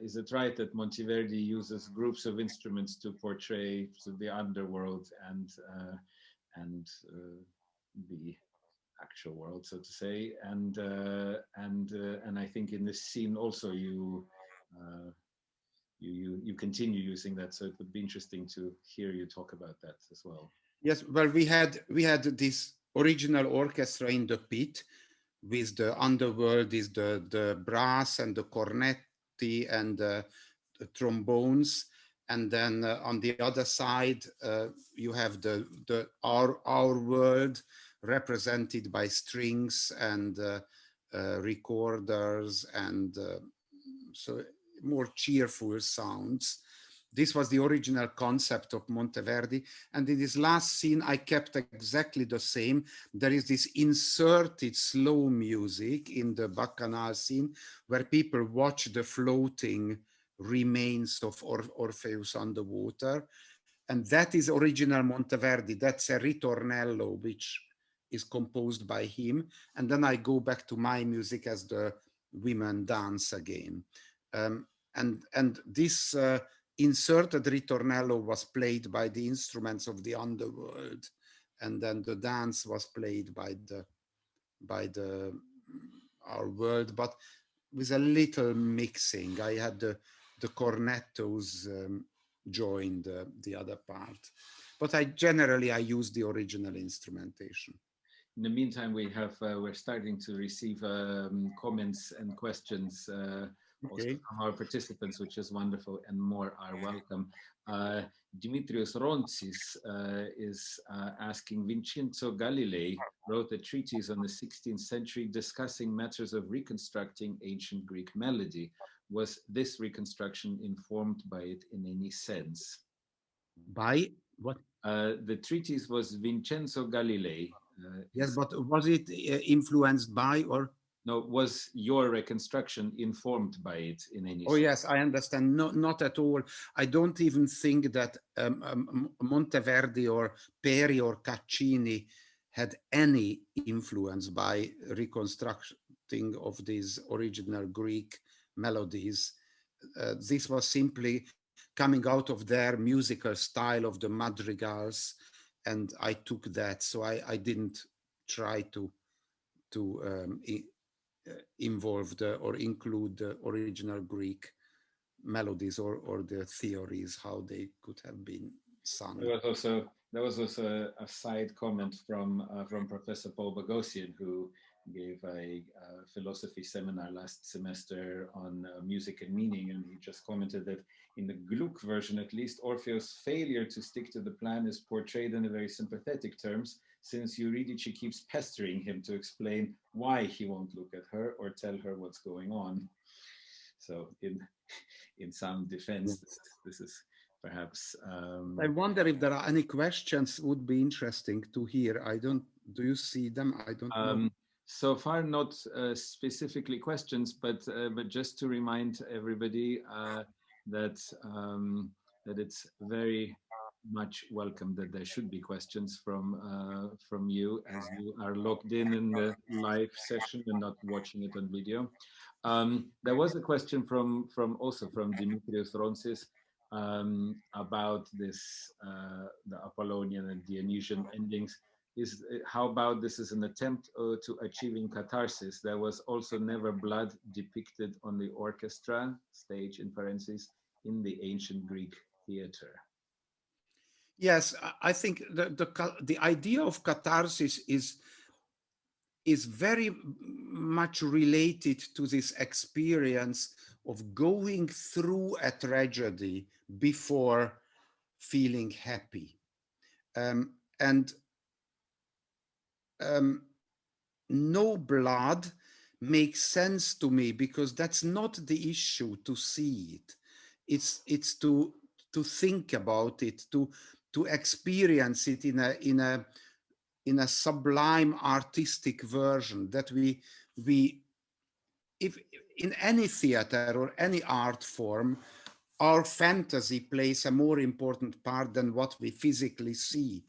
is it right that Monteverdi uses groups of instruments to portray the underworld and the actual world, so to say, and I think in this scene also uh, you continue using that, so it would be interesting to hear you talk about that as well. Yes, well, we had this original orchestra in the pit with the underworld is the brass and the cornetti and the trombones, and then on the other side you have our world represented by strings and recorders and so more cheerful sounds. This was the original concept of Monteverdi. And in this last scene, I kept exactly the same. There is this inserted slow music in the Bacchanal scene where people watch the floating remains of Orpheus underwater. And that is original Monteverdi. That's a ritornello, which is composed by him. And then I go back to my music as the women dance again. And this inserted ritornello was played by the instruments of the underworld, and then the dance was played by our world, but with a little mixing. I had the cornetos join the other part, but I use the original instrumentation. In the meantime, we're starting to receive comments and questions also Okay. from our participants, which is wonderful, and more are welcome. Dimitrios Rontsis is asking, Vincenzo Galilei wrote a treatise on the 16th century discussing matters of reconstructing ancient Greek melody. Was this reconstruction informed by it in any sense? By what? The treatise was Vincenzo Galilei. Yes, but was it influenced by or? No, was your reconstruction informed by it in any Oh, sense? yes, I understand. No, not at all. I don't even think that Monteverdi or Peri or Caccini had any influence by reconstructing of these original Greek melodies. This was simply coming out of their musical style of the madrigals, and I took that. So I didn't try to involve or include the original Greek melodies or the theories how they could have been sung. There was also a side comment from Professor Paul Bogosian, who gave a philosophy seminar last semester on music and meaning, and he just commented that in the Gluck version, at least, Orpheus' failure to stick to the plan is portrayed in a very sympathetic terms, since Eurydice keeps pestering him to explain why he won't look at her or tell her what's going on. So in some defense, this is perhaps. I wonder if there are any questions would be interesting to hear. Do you see them? I don't know. So far, not specifically questions, but just to remind everybody that it's very much welcome that there should be questions from you, as you are logged in the live session and not watching it on video. There was a question from Dimitrios Ronsis about this the Apollonian and Dionysian endings. Is how about this is an attempt to achieving catharsis? There was also never blood depicted on the orchestra stage, in parentheses, in the ancient Greek theater. Yes, I think the idea of catharsis is very much related to this experience of going through a tragedy before feeling happy. And no blood makes sense to me, because that's not the issue to see it. It's to think about it, to experience it in a sublime artistic version, that we if in any theater or any art form, our fantasy plays a more important part than what we physically see.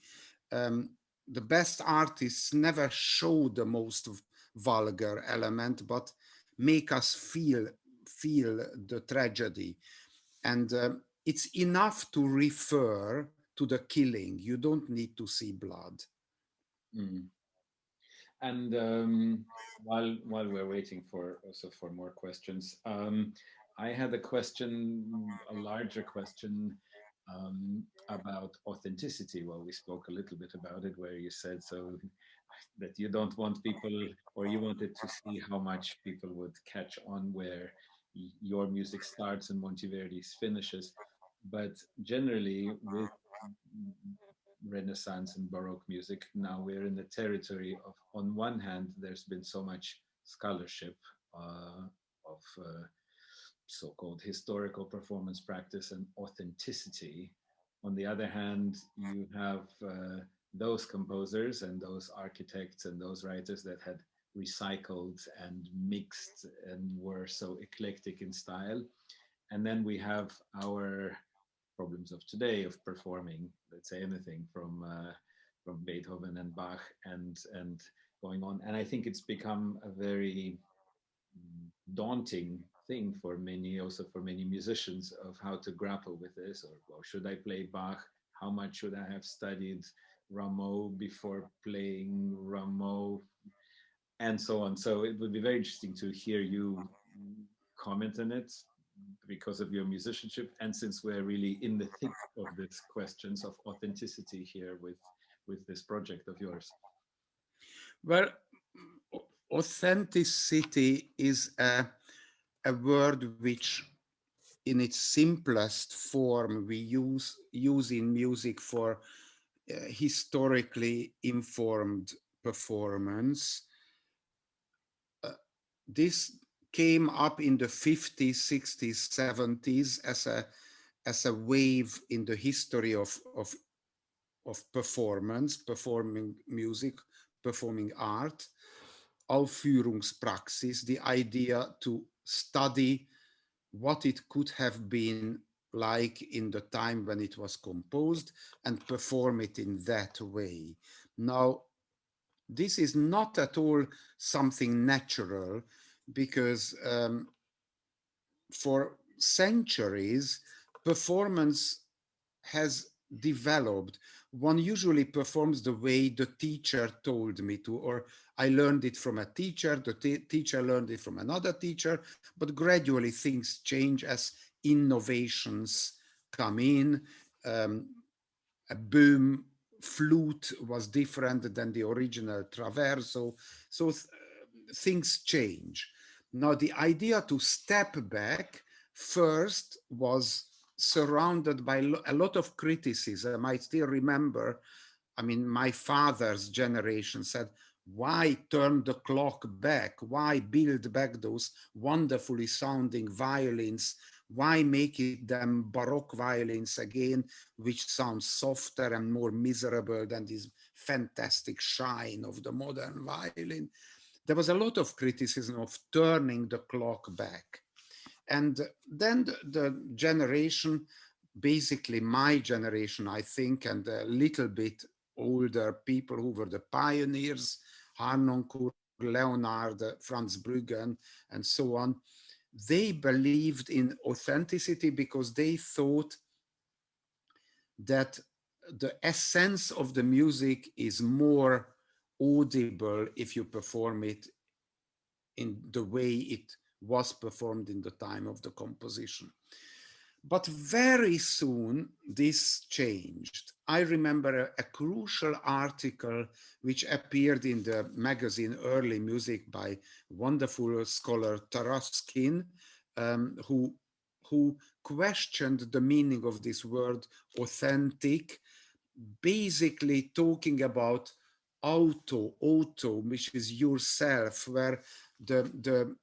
The best artists never show the most vulgar element, but make us feel the tragedy. And it's enough to refer to the killing. You don't need to see blood. Mm. And while we're waiting for also for more questions, I had a question, a larger question about authenticity. Well, we spoke a little bit about it, where you said so that you don't want people, or you wanted to see how much people would catch on where your music starts and Monteverdi's finishes. But generally, with Renaissance and Baroque music, now we're in the territory of, on one hand, there's been so much scholarship of so-called historical performance practice and authenticity. On the other hand, you have those composers and those architects and those writers that had recycled and mixed and were so eclectic in style. And then we have our problems of today of performing, let's say, anything from Beethoven and Bach and going on. And I think it's become a very daunting thing for many, also for many musicians, of how to grapple with this. Or, well, should I play Bach? How much should I have studied Rameau before playing Rameau? And so on. So it would be very interesting to hear you comment on it, because of your musicianship, and since we're really in the thick of these questions of authenticity here with this project of yours. Well, authenticity is a word which, in its simplest form, we use in music for historically informed performance. This came up in the 50s, 60s, 70s as a wave in the history of performance, performing music, performing art. Aufführungspraxis, the idea to study what it could have been like in the time when it was composed and perform it in that way. Now, this is not at all something natural, because for centuries, performance has developed. One usually performs the way the teacher told me to, or I learned it from a teacher, the teacher learned it from another teacher, but gradually things change as innovations come in. A boom flute was different than the original traverso, so things change. Now, the idea to step back first was surrounded by a lot of criticism. I still remember, I mean, my father's generation said, why turn the clock back? Why build back those wonderfully sounding violins? Why make it them Baroque violins again, which sound softer and more miserable than this fantastic shine of the modern violin? There was a lot of criticism of turning the clock back. And then the generation, basically my generation, I think, and a little bit older people who were the pioneers, Harnoncourt, Leonard, Franz Bruggen, and so on, they believed in authenticity because they thought that the essence of the music is more audible if you perform it in the way it was performed in the time of the composition. But very soon this changed. I remember a crucial article which appeared in the magazine Early Music by wonderful scholar Taraskin, who questioned the meaning of this word authentic, basically talking about auto, which is yourself, where the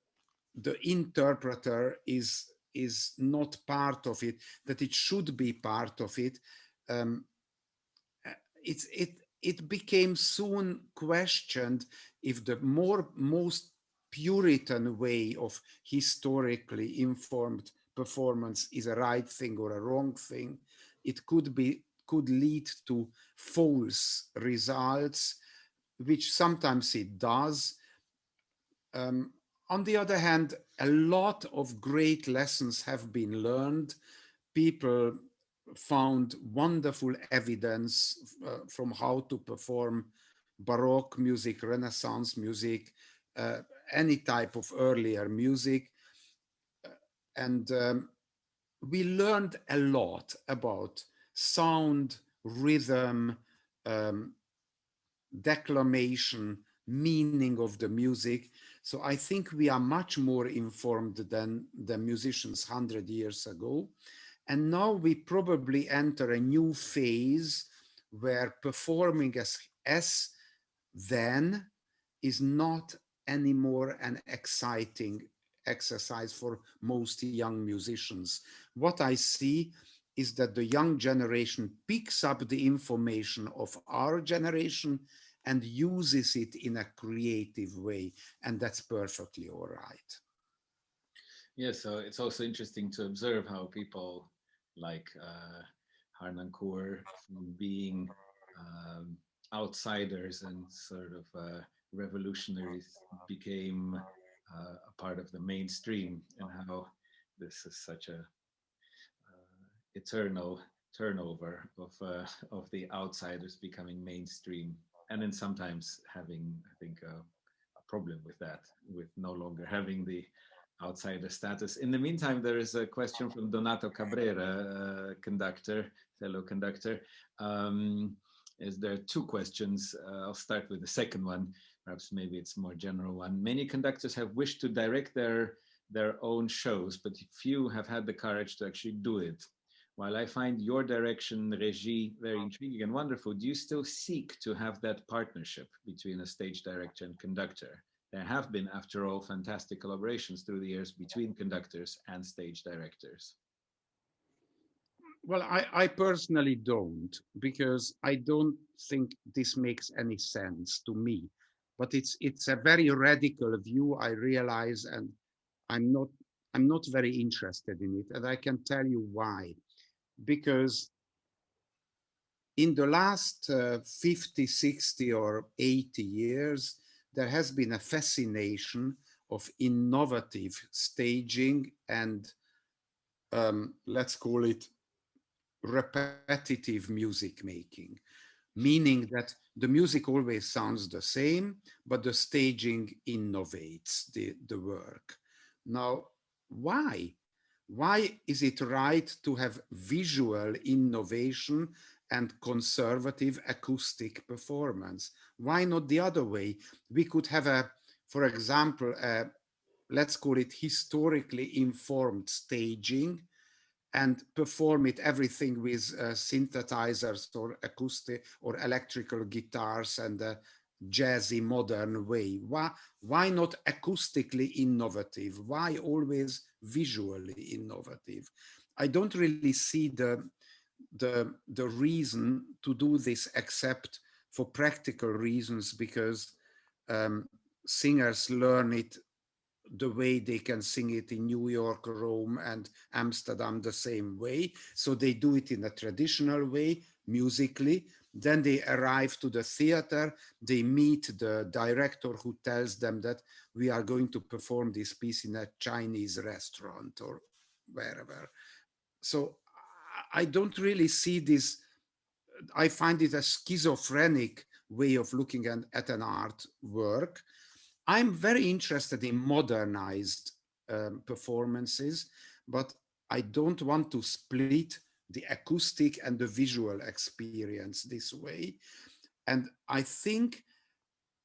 interpreter is not part of it, that it should be part of it. Um, it became soon questioned if the most Puritan way of historically informed performance is a right thing or a wrong thing. It could lead to false results, which sometimes it does. On the other hand, a lot of great lessons have been learned. People found wonderful evidence from how to perform Baroque music, Renaissance music, any type of earlier music. And we learned a lot about sound, rhythm, um, declamation, meaning of the music. So I think we are much more informed than the musicians 100 years ago. And now we probably enter a new phase where performing as then is not anymore an exciting exercise for most young musicians. What I see is that the young generation picks up the information of our generation and uses it in a creative way, and that's perfectly all right. Yeah, so it's also interesting to observe how people like Harnoncourt, from being outsiders and sort of revolutionaries, became a part of the mainstream, and how this is such a eternal turnover of the outsiders becoming mainstream, and then sometimes having, I think, a problem with that, with no longer having the outsider status. In the meantime, there is a question from Donato Cabrera, conductor, fellow conductor. Is there two questions? I'll start with the second one. Perhaps maybe it's a more general one. Many conductors have wished to direct their own shows, but few have had the courage to actually do it. While I find your direction, Regie, very intriguing and wonderful, do you still seek to have that partnership between a stage director and conductor? There have been, after all, fantastic collaborations through the years between conductors and stage directors. Well, I personally don't, because I don't think this makes any sense to me. But it's a very radical view, I realize, and I'm not I'm not very interested in it, and I can tell you why. Because in the last 50, 60, or 80 years, there has been a fascination of innovative staging and let's call it repetitive music making, meaning that the music always sounds the same, but the staging innovates the work. Now, why? Why is it right to have visual innovation and conservative acoustic performance? Why not the other way? We could have for example, let's call it historically informed staging, and perform it everything with synthesizers or acoustic or electrical guitars and a jazzy modern way. Why not acoustically innovative? Why always visually innovative? I don't really see the reason to do this except for practical reasons, because singers learn it the way they can sing it in New York, Rome, and Amsterdam the same way. So they do it in a traditional way, musically. Then they arrive to the theater, they meet the director who tells them that we are going to perform this piece in a Chinese restaurant or wherever. So I don't really see this. I find it a schizophrenic way of looking at an artwork. I'm very interested in modernized performances, but I don't want to split the acoustic and the visual experience this way. And I think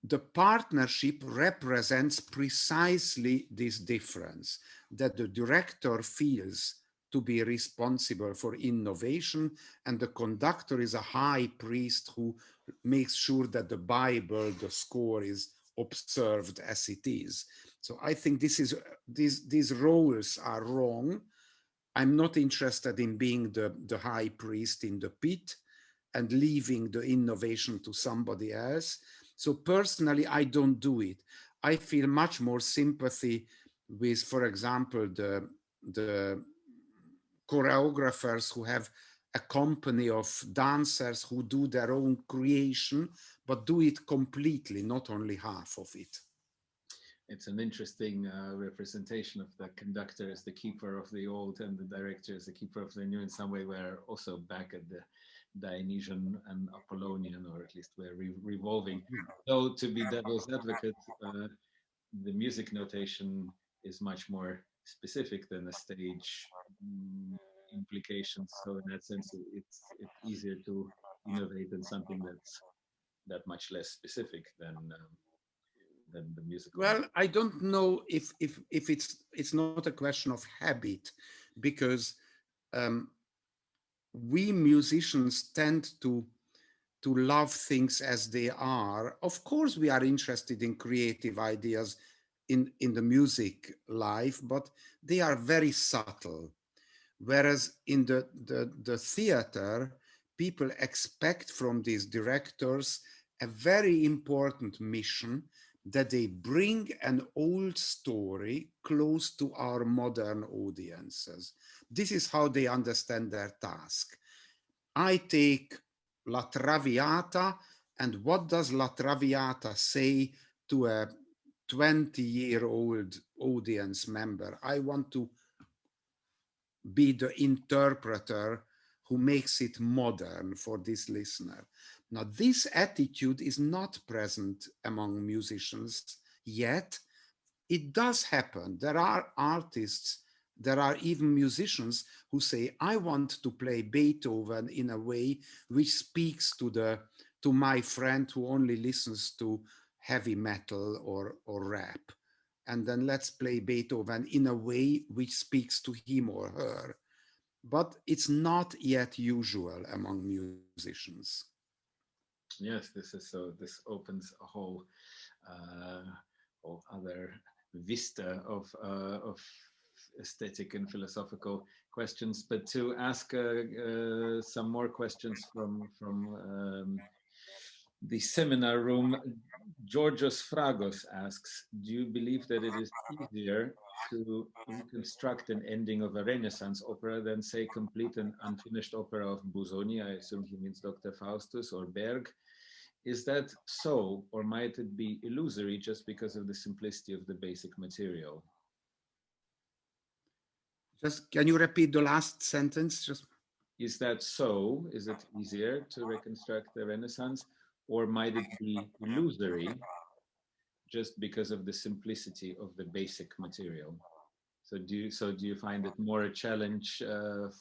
the partnership represents precisely this difference, that the director feels to be responsible for innovation, and the conductor is a high priest who makes sure that the Bible, the score, is observed as it is. So I think these roles are wrong. I'm not interested in being the high priest in the pit and leaving the innovation to somebody else. So personally, I don't do it. I feel much more sympathy with, for example, the choreographers who have a company of dancers who do their own creation, but do it completely, not only half of it. It's an interesting representation of the conductor as the keeper of the old and the director as the keeper of the new. In some way, we're also back at the Dionysian and Apollonian, or at least we're revolving. Though, to be devil's advocate, the music notation is much more specific than the stage implications. So in that sense, it's easier to innovate in something that's that much less specific than the musical. Well, I don't know if it's not a question of habit, because um, we musicians tend to love things as they are. Of course, we are interested in creative ideas in the music life, but they are very subtle. Whereas in the theater, people expect from these directors a very important mission, that they bring an old story close to our modern audiences. This is how they understand their task. I take La Traviata, and what does La Traviata say to a 20-year-old audience member? I want to be the interpreter who makes it modern for this listener. Now, this attitude is not present among musicians yet. It does happen. There are artists, there are even musicians who say, I want to play Beethoven in a way which speaks to my friend who only listens to heavy metal or rap. And then let's play Beethoven in a way which speaks to him or her. But it's not yet usual among musicians. Yes, this is so. This opens a uh, whole other vista of aesthetic and philosophical questions. But to ask some more questions from the seminar room, Georgios Fragos asks, do you believe that it is easier to reconstruct an ending of a Renaissance opera than, say, complete an unfinished opera of Busoni? I assume he means Dr. Faustus or Berg. Is that so, or might it be illusory just because of the simplicity of the basic material? Just can you repeat the last sentence? Just Is that so? Is it easier to reconstruct the Renaissance, or might it be illusory just because of the simplicity of the basic material? So do you find it more a challenge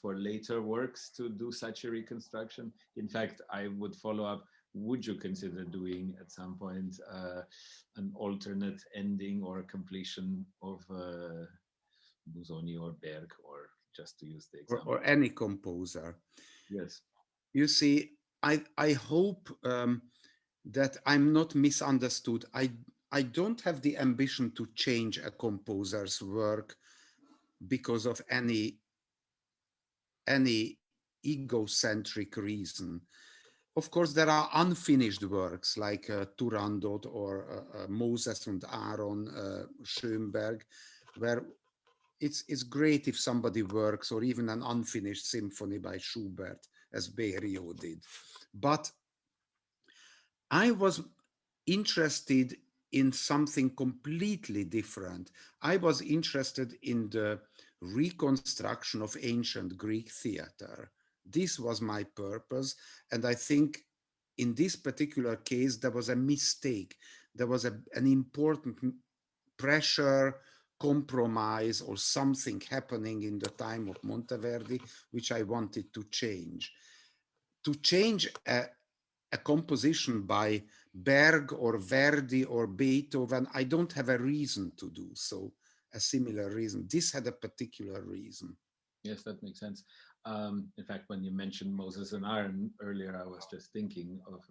for later works to do such a reconstruction? In fact, I would follow up. Would you consider doing at some point an alternate ending or completion of Busoni or Berg, or just to use the example? or any composer. Yes. You see, I hope that I'm not misunderstood. I don't have the ambition to change a composer's work because of any egocentric reason. Of course, there are unfinished works like Turandot or Moses and Aaron Schoenberg, where it's great if somebody works, or even an unfinished symphony by Schubert, as Berio did. But I was interested in something completely different. I was interested in the reconstruction of ancient Greek theater. This was my purpose. And I think in this particular case, there was a mistake. There was an important pressure, compromise, or something happening in the time of Monteverdi, which I wanted to change. To change a composition by Berg or Verdi or Beethoven, I don't have a reason to do so, a similar reason. This had a particular reason. Yes, that makes sense. In fact, when you mentioned Moses and Aaron earlier, I was just thinking of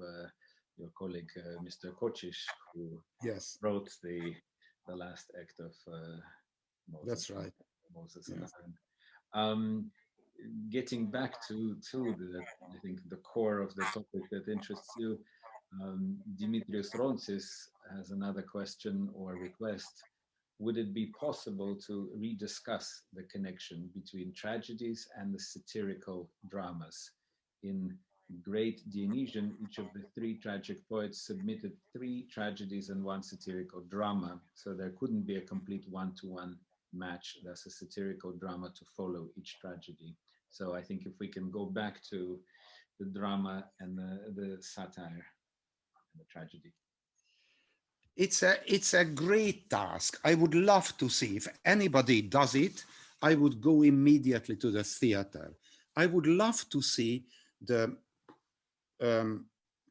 your colleague, Mr. Kocic, who Yes. wrote the the last act of Moses, That's right. Moses and Yes. Aaron. Getting back to the, I think, the core of the topic that interests you, Dimitrios Ronsis has another question or request. Would it be possible to rediscuss the connection between tragedies and the satirical dramas? In Great Dionysian, each of the three tragic poets submitted three tragedies and one satirical drama, so there couldn't be a complete one-to-one match. That's a satirical drama to follow each tragedy. So I think if we can go back to the drama and the satire and the tragedy. It's a great task. I would love to see if anybody does it. I would go immediately to the theater. I would love to see the um,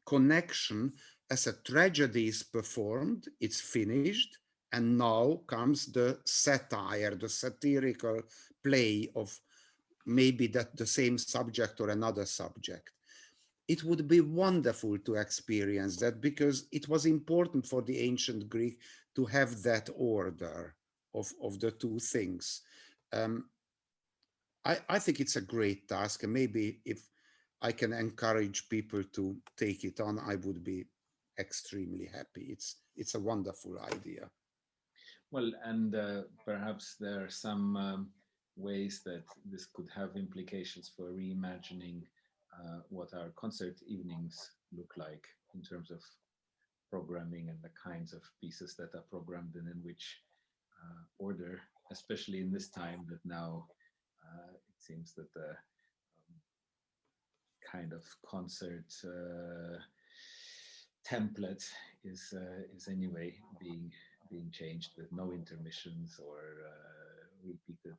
connection as a tragedy is performed, it's finished, and now comes the satire, the satirical play of maybe that the same subject or another subject. It would be wonderful to experience that because it was important for the ancient Greek to have that order of the two things. Um, I think it's a great task, and maybe if I can encourage people to take it on, I would be extremely happy. It's a wonderful idea. Well, and perhaps there are some ways that this could have implications for reimagining what our concert evenings look like in terms of programming and the kinds of pieces that are programmed and in which order, especially in this time that now it seems that the kind of concert template is anyway being changed with no intermissions or repeated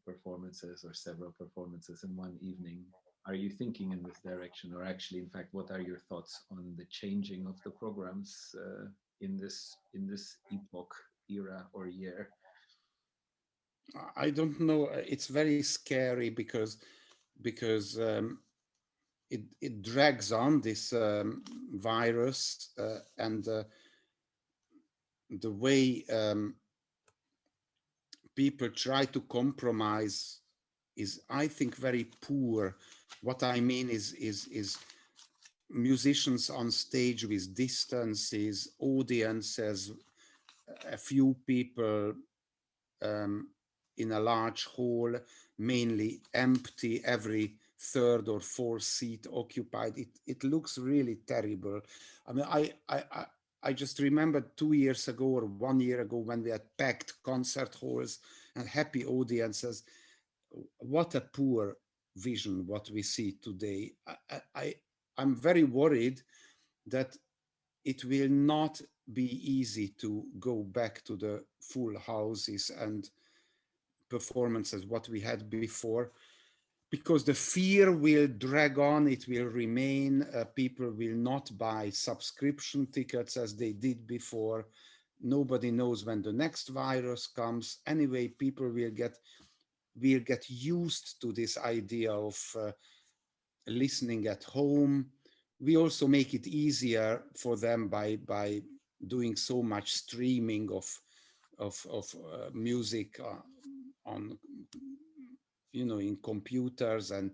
performances or several performances in one evening. Are you thinking in this direction, or actually, in fact, what are your thoughts on the changing of the programs in this epoch, era, or year? I don't know. It's very scary because it drags on this virus and the way people try to compromise is, I think, very poor. What I mean is musicians on stage with distances, audiences, a few people um, in a large hall, mainly empty, every third or fourth seat occupied. It looks really terrible. I mean, I just remember 2 years ago or 1 year ago when we had packed concert halls and happy audiences. What a poor vision what we see today. I'm very worried that it will not be easy to go back to the full houses and performances what we had before, because the fear will drag on, it will remain. People will not buy subscription tickets as they did before. Nobody knows when the next virus comes. Anyway, people will get used to this idea of listening at home. We also make it easier for them by doing so much streaming of music on in computers and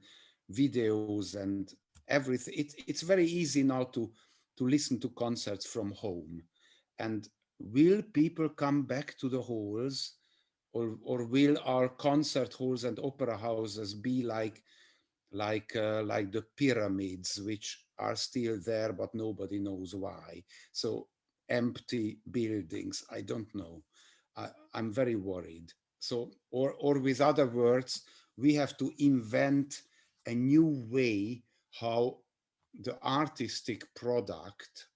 videos and everything. It's very easy now to listen to concerts from home. And will people come back to the halls, or will our concert halls and opera houses be like the pyramids, which are still there, but nobody knows why? So empty buildings, I don't know. I'm very worried. So, or with other words, we have to invent a new way how the artistic product,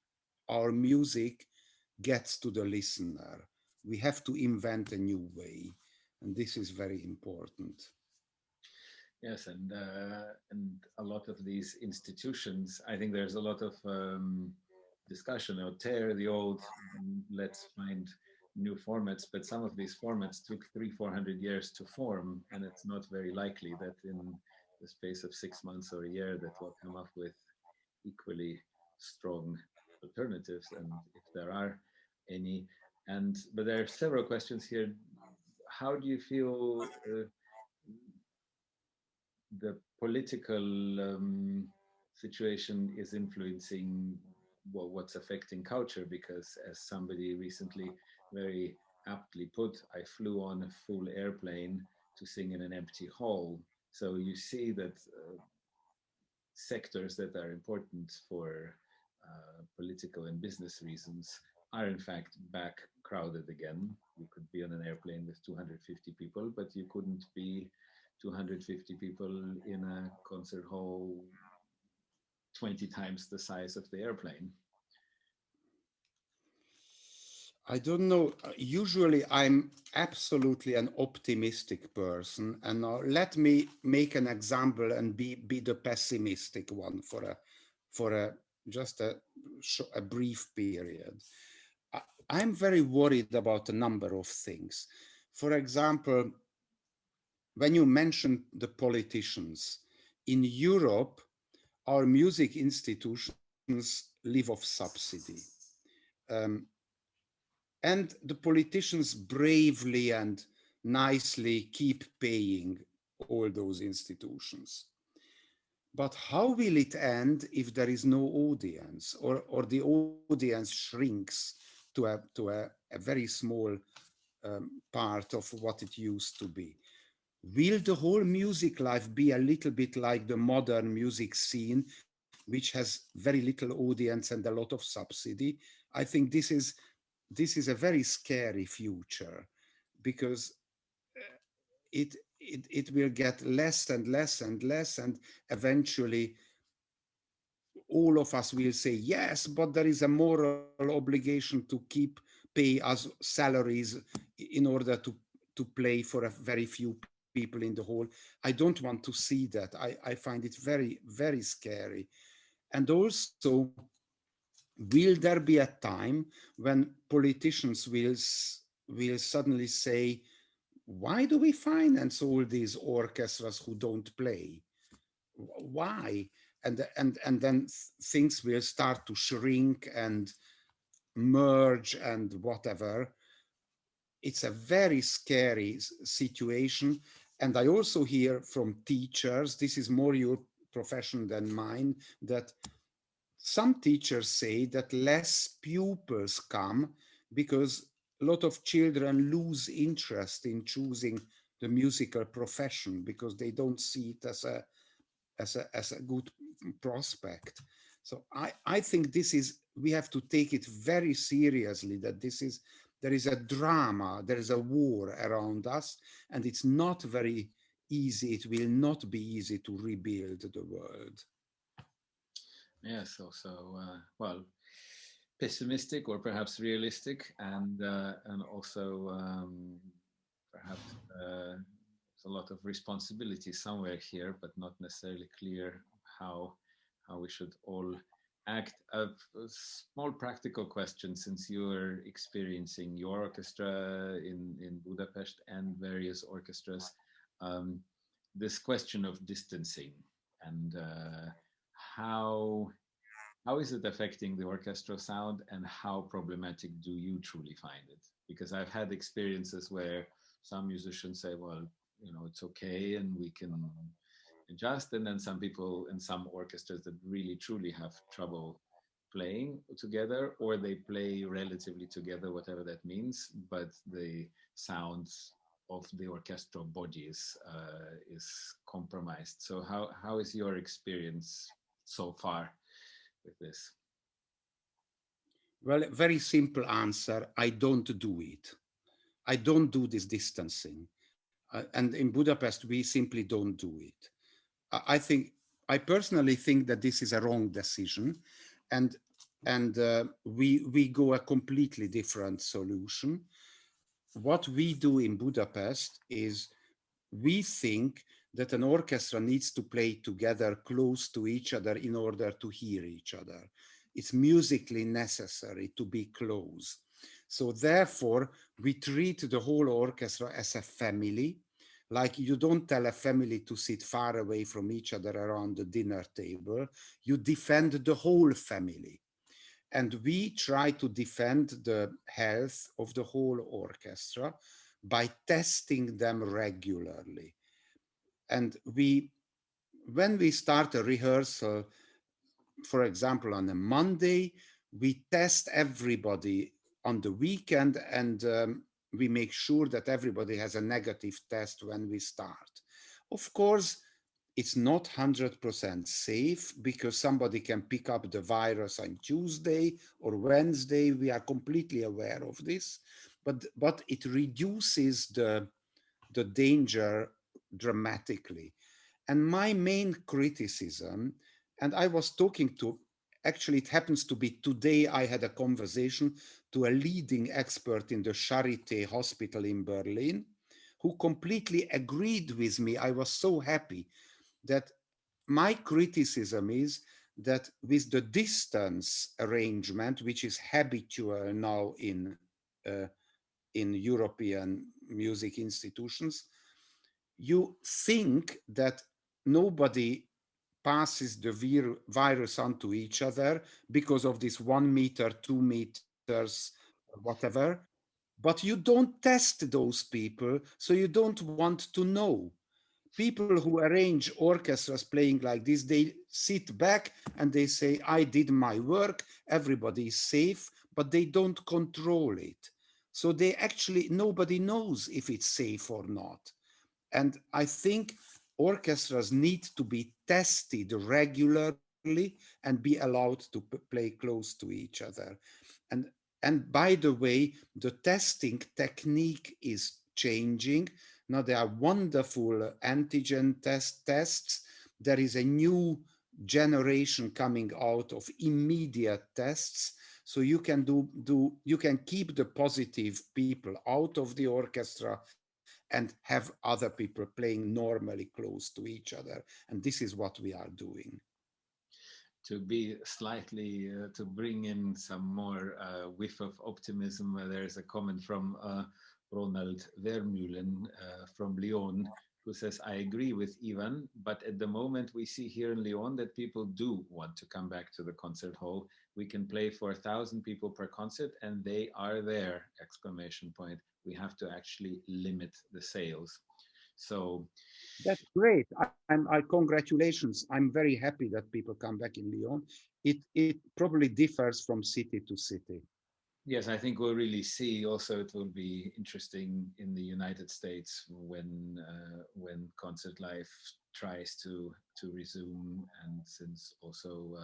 our music, gets to the listener. We have to invent a new way, and this is very important. Yes, and a lot of these institutions, I think there's a lot of discussion or tear the old, let's find new formats. But some of these formats took 300-400 years to form, and it's not very likely that in the space of 6 months or a year that we'll come up with equally strong alternatives. And if there are any, But there are several questions here. How do you feel the political situation is influencing what's affecting culture? Because as somebody recently very aptly put, I flew on a full airplane to sing in an empty hall. So you see that sectors that are important for political and business reasons are in fact back crowded again. You could be on an airplane with 250 people, but you couldn't be 250 people in a concert hall 20 times the size of the airplane. I don't know. Usually, I'm absolutely an optimistic person, and let me make an example and be the pessimistic one for a just a brief period. I'm very worried about a number of things. For example, when you mentioned the politicians in Europe, our music institutions live off subsidy. Um, And the politicians bravely and nicely keep paying all those institutions. But how will it end if there is no audience, or the audience shrinks to a very small part of what it used to be? Will the whole music life be a little bit like the modern music scene, which has very little audience and a lot of subsidy? I think this is a very scary future, because it will get less and less and less, and eventually all of us will say yes, but there is a moral obligation to keep pay us salaries in order to play for a very few people in the hall. I don't want to see that. I find it very, very scary. And also, will there be a time when politicians will suddenly say, why do we finance all these orchestras who don't play? Why? And then things will start to shrink and merge and whatever. It's a very scary situation. And I also hear from teachers, this is more your profession than mine, that some teachers say that less pupils come because a lot of children lose interest in choosing the musical profession because they don't see it as a good prospect. So I think we have to take it very seriously, that there is a drama, there is a war around us, and it's not very easy. It will not be easy to rebuild the world. Yes, also, well, pessimistic or perhaps realistic, and also perhaps there's a lot of responsibility somewhere here, but not necessarily clear how we should all act. A small practical question, since you're experiencing your orchestra in Budapest and various orchestras, um, this question of distancing and how how is it affecting the orchestral sound, and how problematic do you truly find it? Because I've had experiences where some musicians say, well, it's okay and we can adjust. And then some people in some orchestras that really truly have trouble playing together, or they play relatively together, whatever that means, but the sound of the orchestral bodies is compromised. So how is your experience so far with this? Well, very simple answer. I don't do it. I don't do this distancing. And in Budapest, we simply don't do it. I personally think that this is a wrong decision, and we go a completely different solution. What we do in Budapest is we think that an orchestra needs to play together close to each other in order to hear each other. It's musically necessary to be close. So therefore, we treat the whole orchestra as a family. Like, you don't tell a family to sit far away from each other around the dinner table. You defend the whole family. And we try to defend the health of the whole orchestra by testing them regularly. And when we start a rehearsal, for example, on a Monday, we test everybody on the weekend, and we make sure that everybody has a negative test when we start. Of course, it's not 100% safe because somebody can pick up the virus on Tuesday or Wednesday. We are completely aware of this, but it reduces the danger dramatically. And my main criticism, and I was talking to, actually, it happens to be today, I had a conversation to a leading expert in the Charité hospital in Berlin, who completely agreed with me. I was so happy that my criticism is that with the distance arrangement, which is habitual now uh, in European music institutions, you think that nobody passes the virus onto each other because of this 1 meter, 2 meters, whatever. But you don't test those people, so you don't want to know. People who arrange orchestras playing like this, they sit back and they say, I did my work, everybody is safe, but they don't control it. So they actually, nobody knows if it's safe or not. And I think orchestras need to be tested regularly and be allowed to play close to each other. And, and by the way, the testing technique is changing. Now there are wonderful antigen tests. There is a new generation coming out of immediate tests. So you can you can keep the positive people out of the orchestra and have other people playing normally close to each other. And this is what we are doing. To be slightly, to bring in some more whiff of optimism, there's a comment from Ronald Vermeulen from Lyon, who says, I agree with Ivan, but at the moment we see here in Lyon that people do want to come back to the concert hall. We can play for 1,000 people per concert and they are there, exclamation point. We have to actually limit the sales. So That's great. I congratulations. I'm very happy that people come back in Lyon. It probably differs from city to city. yes, I think we'll really see. Also, it will be interesting in the United States when concert life tries to resume, and since also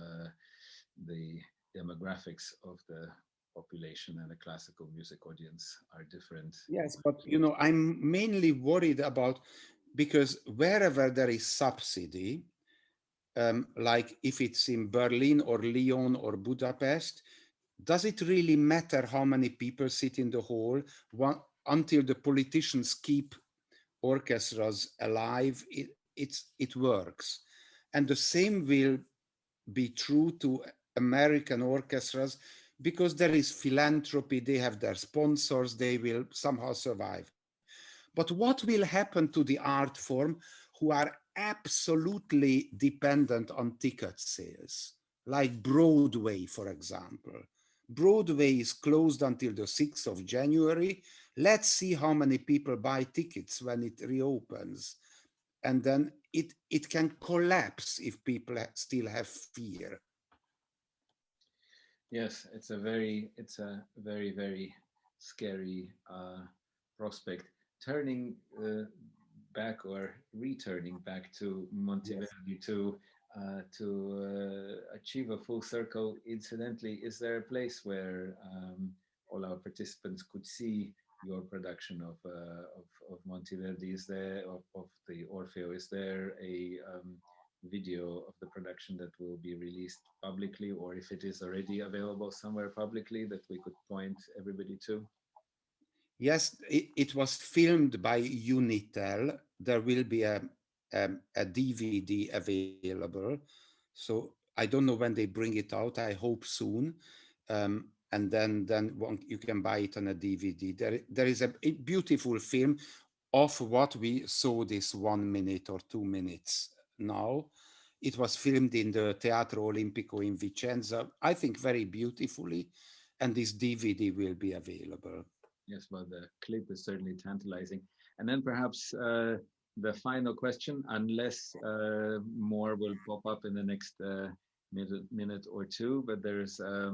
the demographics of the population and the classical music audience are different. Yes, but I'm mainly worried about, because wherever there is subsidy, like if it's in Berlin or Lyon or Budapest, does it really matter how many people sit in the hall until the politicians keep orchestras alive? It works. And the same will be true to American orchestras, because there is philanthropy, they have their sponsors, they will somehow survive. But what will happen to the art form who are absolutely dependent on ticket sales, like Broadway, for example? Broadway is closed until the 6th of January. Let's see how many people buy tickets when it reopens. And then it can collapse if people still have fear. Yes, it's a very scary prospect. Turning back or returning back to Yes. Monteverdi to achieve a full circle. Incidentally, is there a place where all our participants could see your production of Monteverdi? Is there of the Orfeo? Is there a video of the production that will be released publicly, or if it is already available somewhere publicly that we could point everybody to? Yes, it was filmed by Unitel. There will be a DVD available. So I don't know when they bring it out. I hope soon. And then you can buy it on a DVD. There is a beautiful film of what we saw this 1 minute or 2 minutes now. it was filmed in the Teatro Olimpico in Vicenza, I think very beautifully, and this DVD will be available. Yes, well, the clip is certainly tantalizing. And then perhaps the final question, unless more will pop up in the next minute or two, but there's a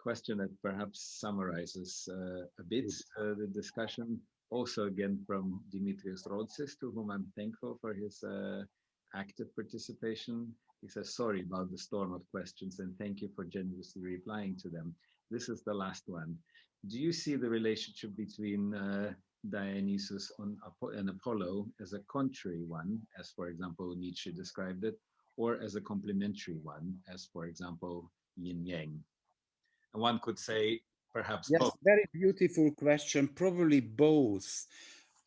question that perhaps summarizes a bit the discussion. Also, again, from Dimitrios Rodzis, to whom I'm thankful for his active participation. He says, sorry about the storm of questions and thank you for generously replying to them. This is the last one. Do you see the relationship between Dionysus and Apollo as a contrary one, as for example Nietzsche described it, or as a complementary one, as for example yin yang? And one could say perhaps Yes, both. very beautiful question. Probably both.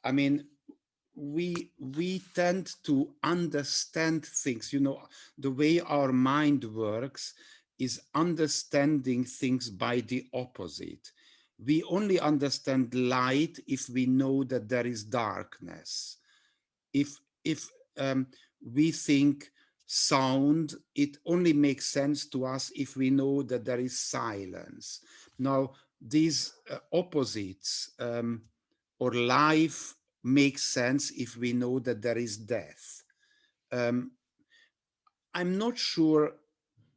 I mean, we tend to understand things. You know, the way our mind works is understanding things by the opposite. We only understand light if we know that there is darkness. If we think sound, it only makes sense to us if we know that there is silence. Now, these opposites or life makes sense if we know that there is death. Um, I'm not sure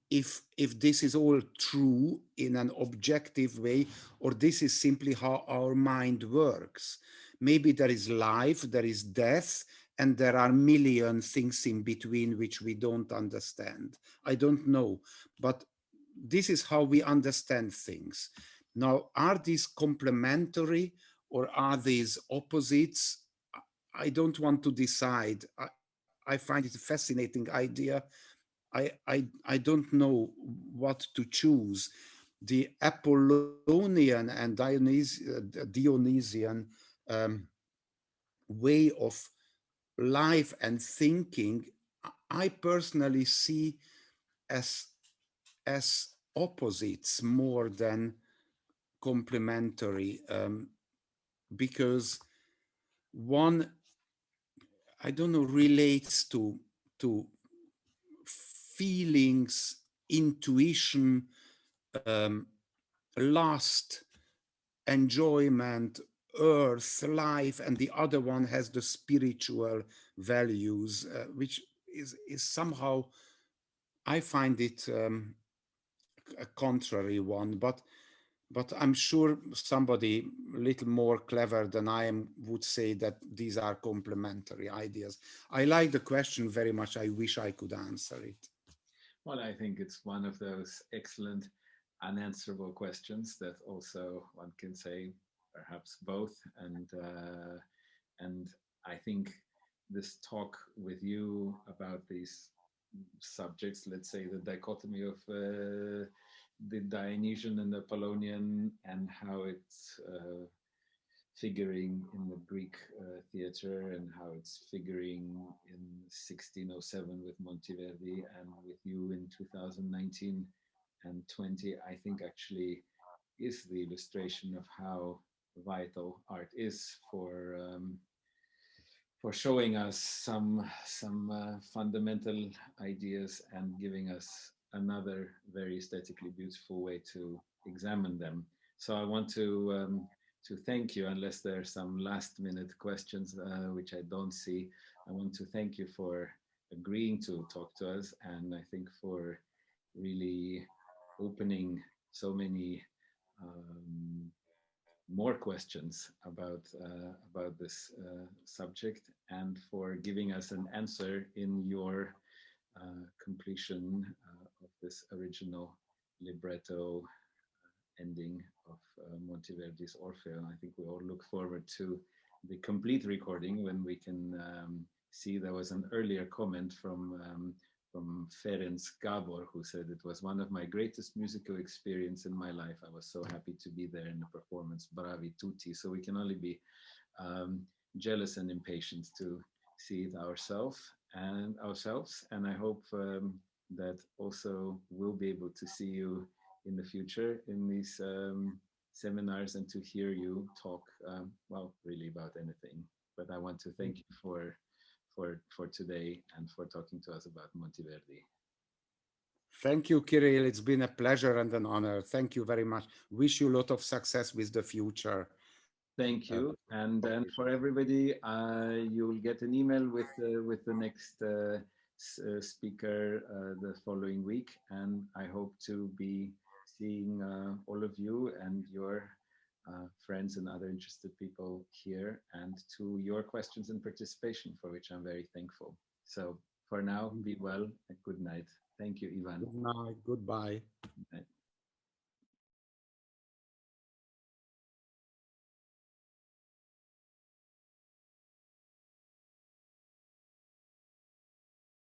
if this is all true in an objective way, or this is simply how our mind works. Maybe there is life, there is death, and there are million things in between which we don't understand. I don't know, but this is how we understand things. Now, are these complementary or are these opposites? I don't want to decide. I find it a fascinating idea. I don't know what to choose. The Apollonian and Dionysian way of life and thinking, I personally see as as opposites more than complementary, because one, I don't know, relates to feelings, intuition, lust, enjoyment, earth, life, and the other one has the spiritual values, which is somehow, I find it a contrary one, but I'm sure somebody a little more clever than I am would say that these are complementary ideas. I like the question very much. I wish I could answer it. Well, I think it's one of those excellent unanswerable questions that also one can say perhaps both. And I think this talk with you about these subjects, let's say the dichotomy of the Dionysian and the Apollonian, and how it's figuring in the Greek theater and how it's figuring in 1607 with Monteverdi and with you in 2019 and 20, I think actually is the illustration of how vital art is for showing us some fundamental ideas and giving us another very aesthetically beautiful way to examine them. So I want to thank you, unless there are some last minute questions which I don't see. I want to thank you for agreeing to talk to us, and I think for really opening so many um, more questions about this subject, and for giving us an answer in your completion of this original libretto ending of Monteverdi's Orfeo. I think we all look forward to the complete recording when we can see. There was an earlier comment from Ferenc Gabor, who said it was one of my greatest musical experience in my life. I was so happy to be there in the performance. Bravi tutti. So we can only be jealous and impatient to see it ourselves. And I hope that also we'll be able to see you in the future in these seminars and to hear you talk, well, really about anything. But I want to thank you for today and for talking to us about Monteverdi. Thank you, Kirill. It's been a pleasure and an honor. Thank you very much. Wish you a lot of success with the future. Thank you. And then for everybody, you will get an email with the next speaker the following week. And I hope to be seeing all of you and your friends and other interested people here, and to your questions and participation, for which I'm very thankful. So for now, be well and good night. Thank you, Ivan. Good night. Goodbye. Good night.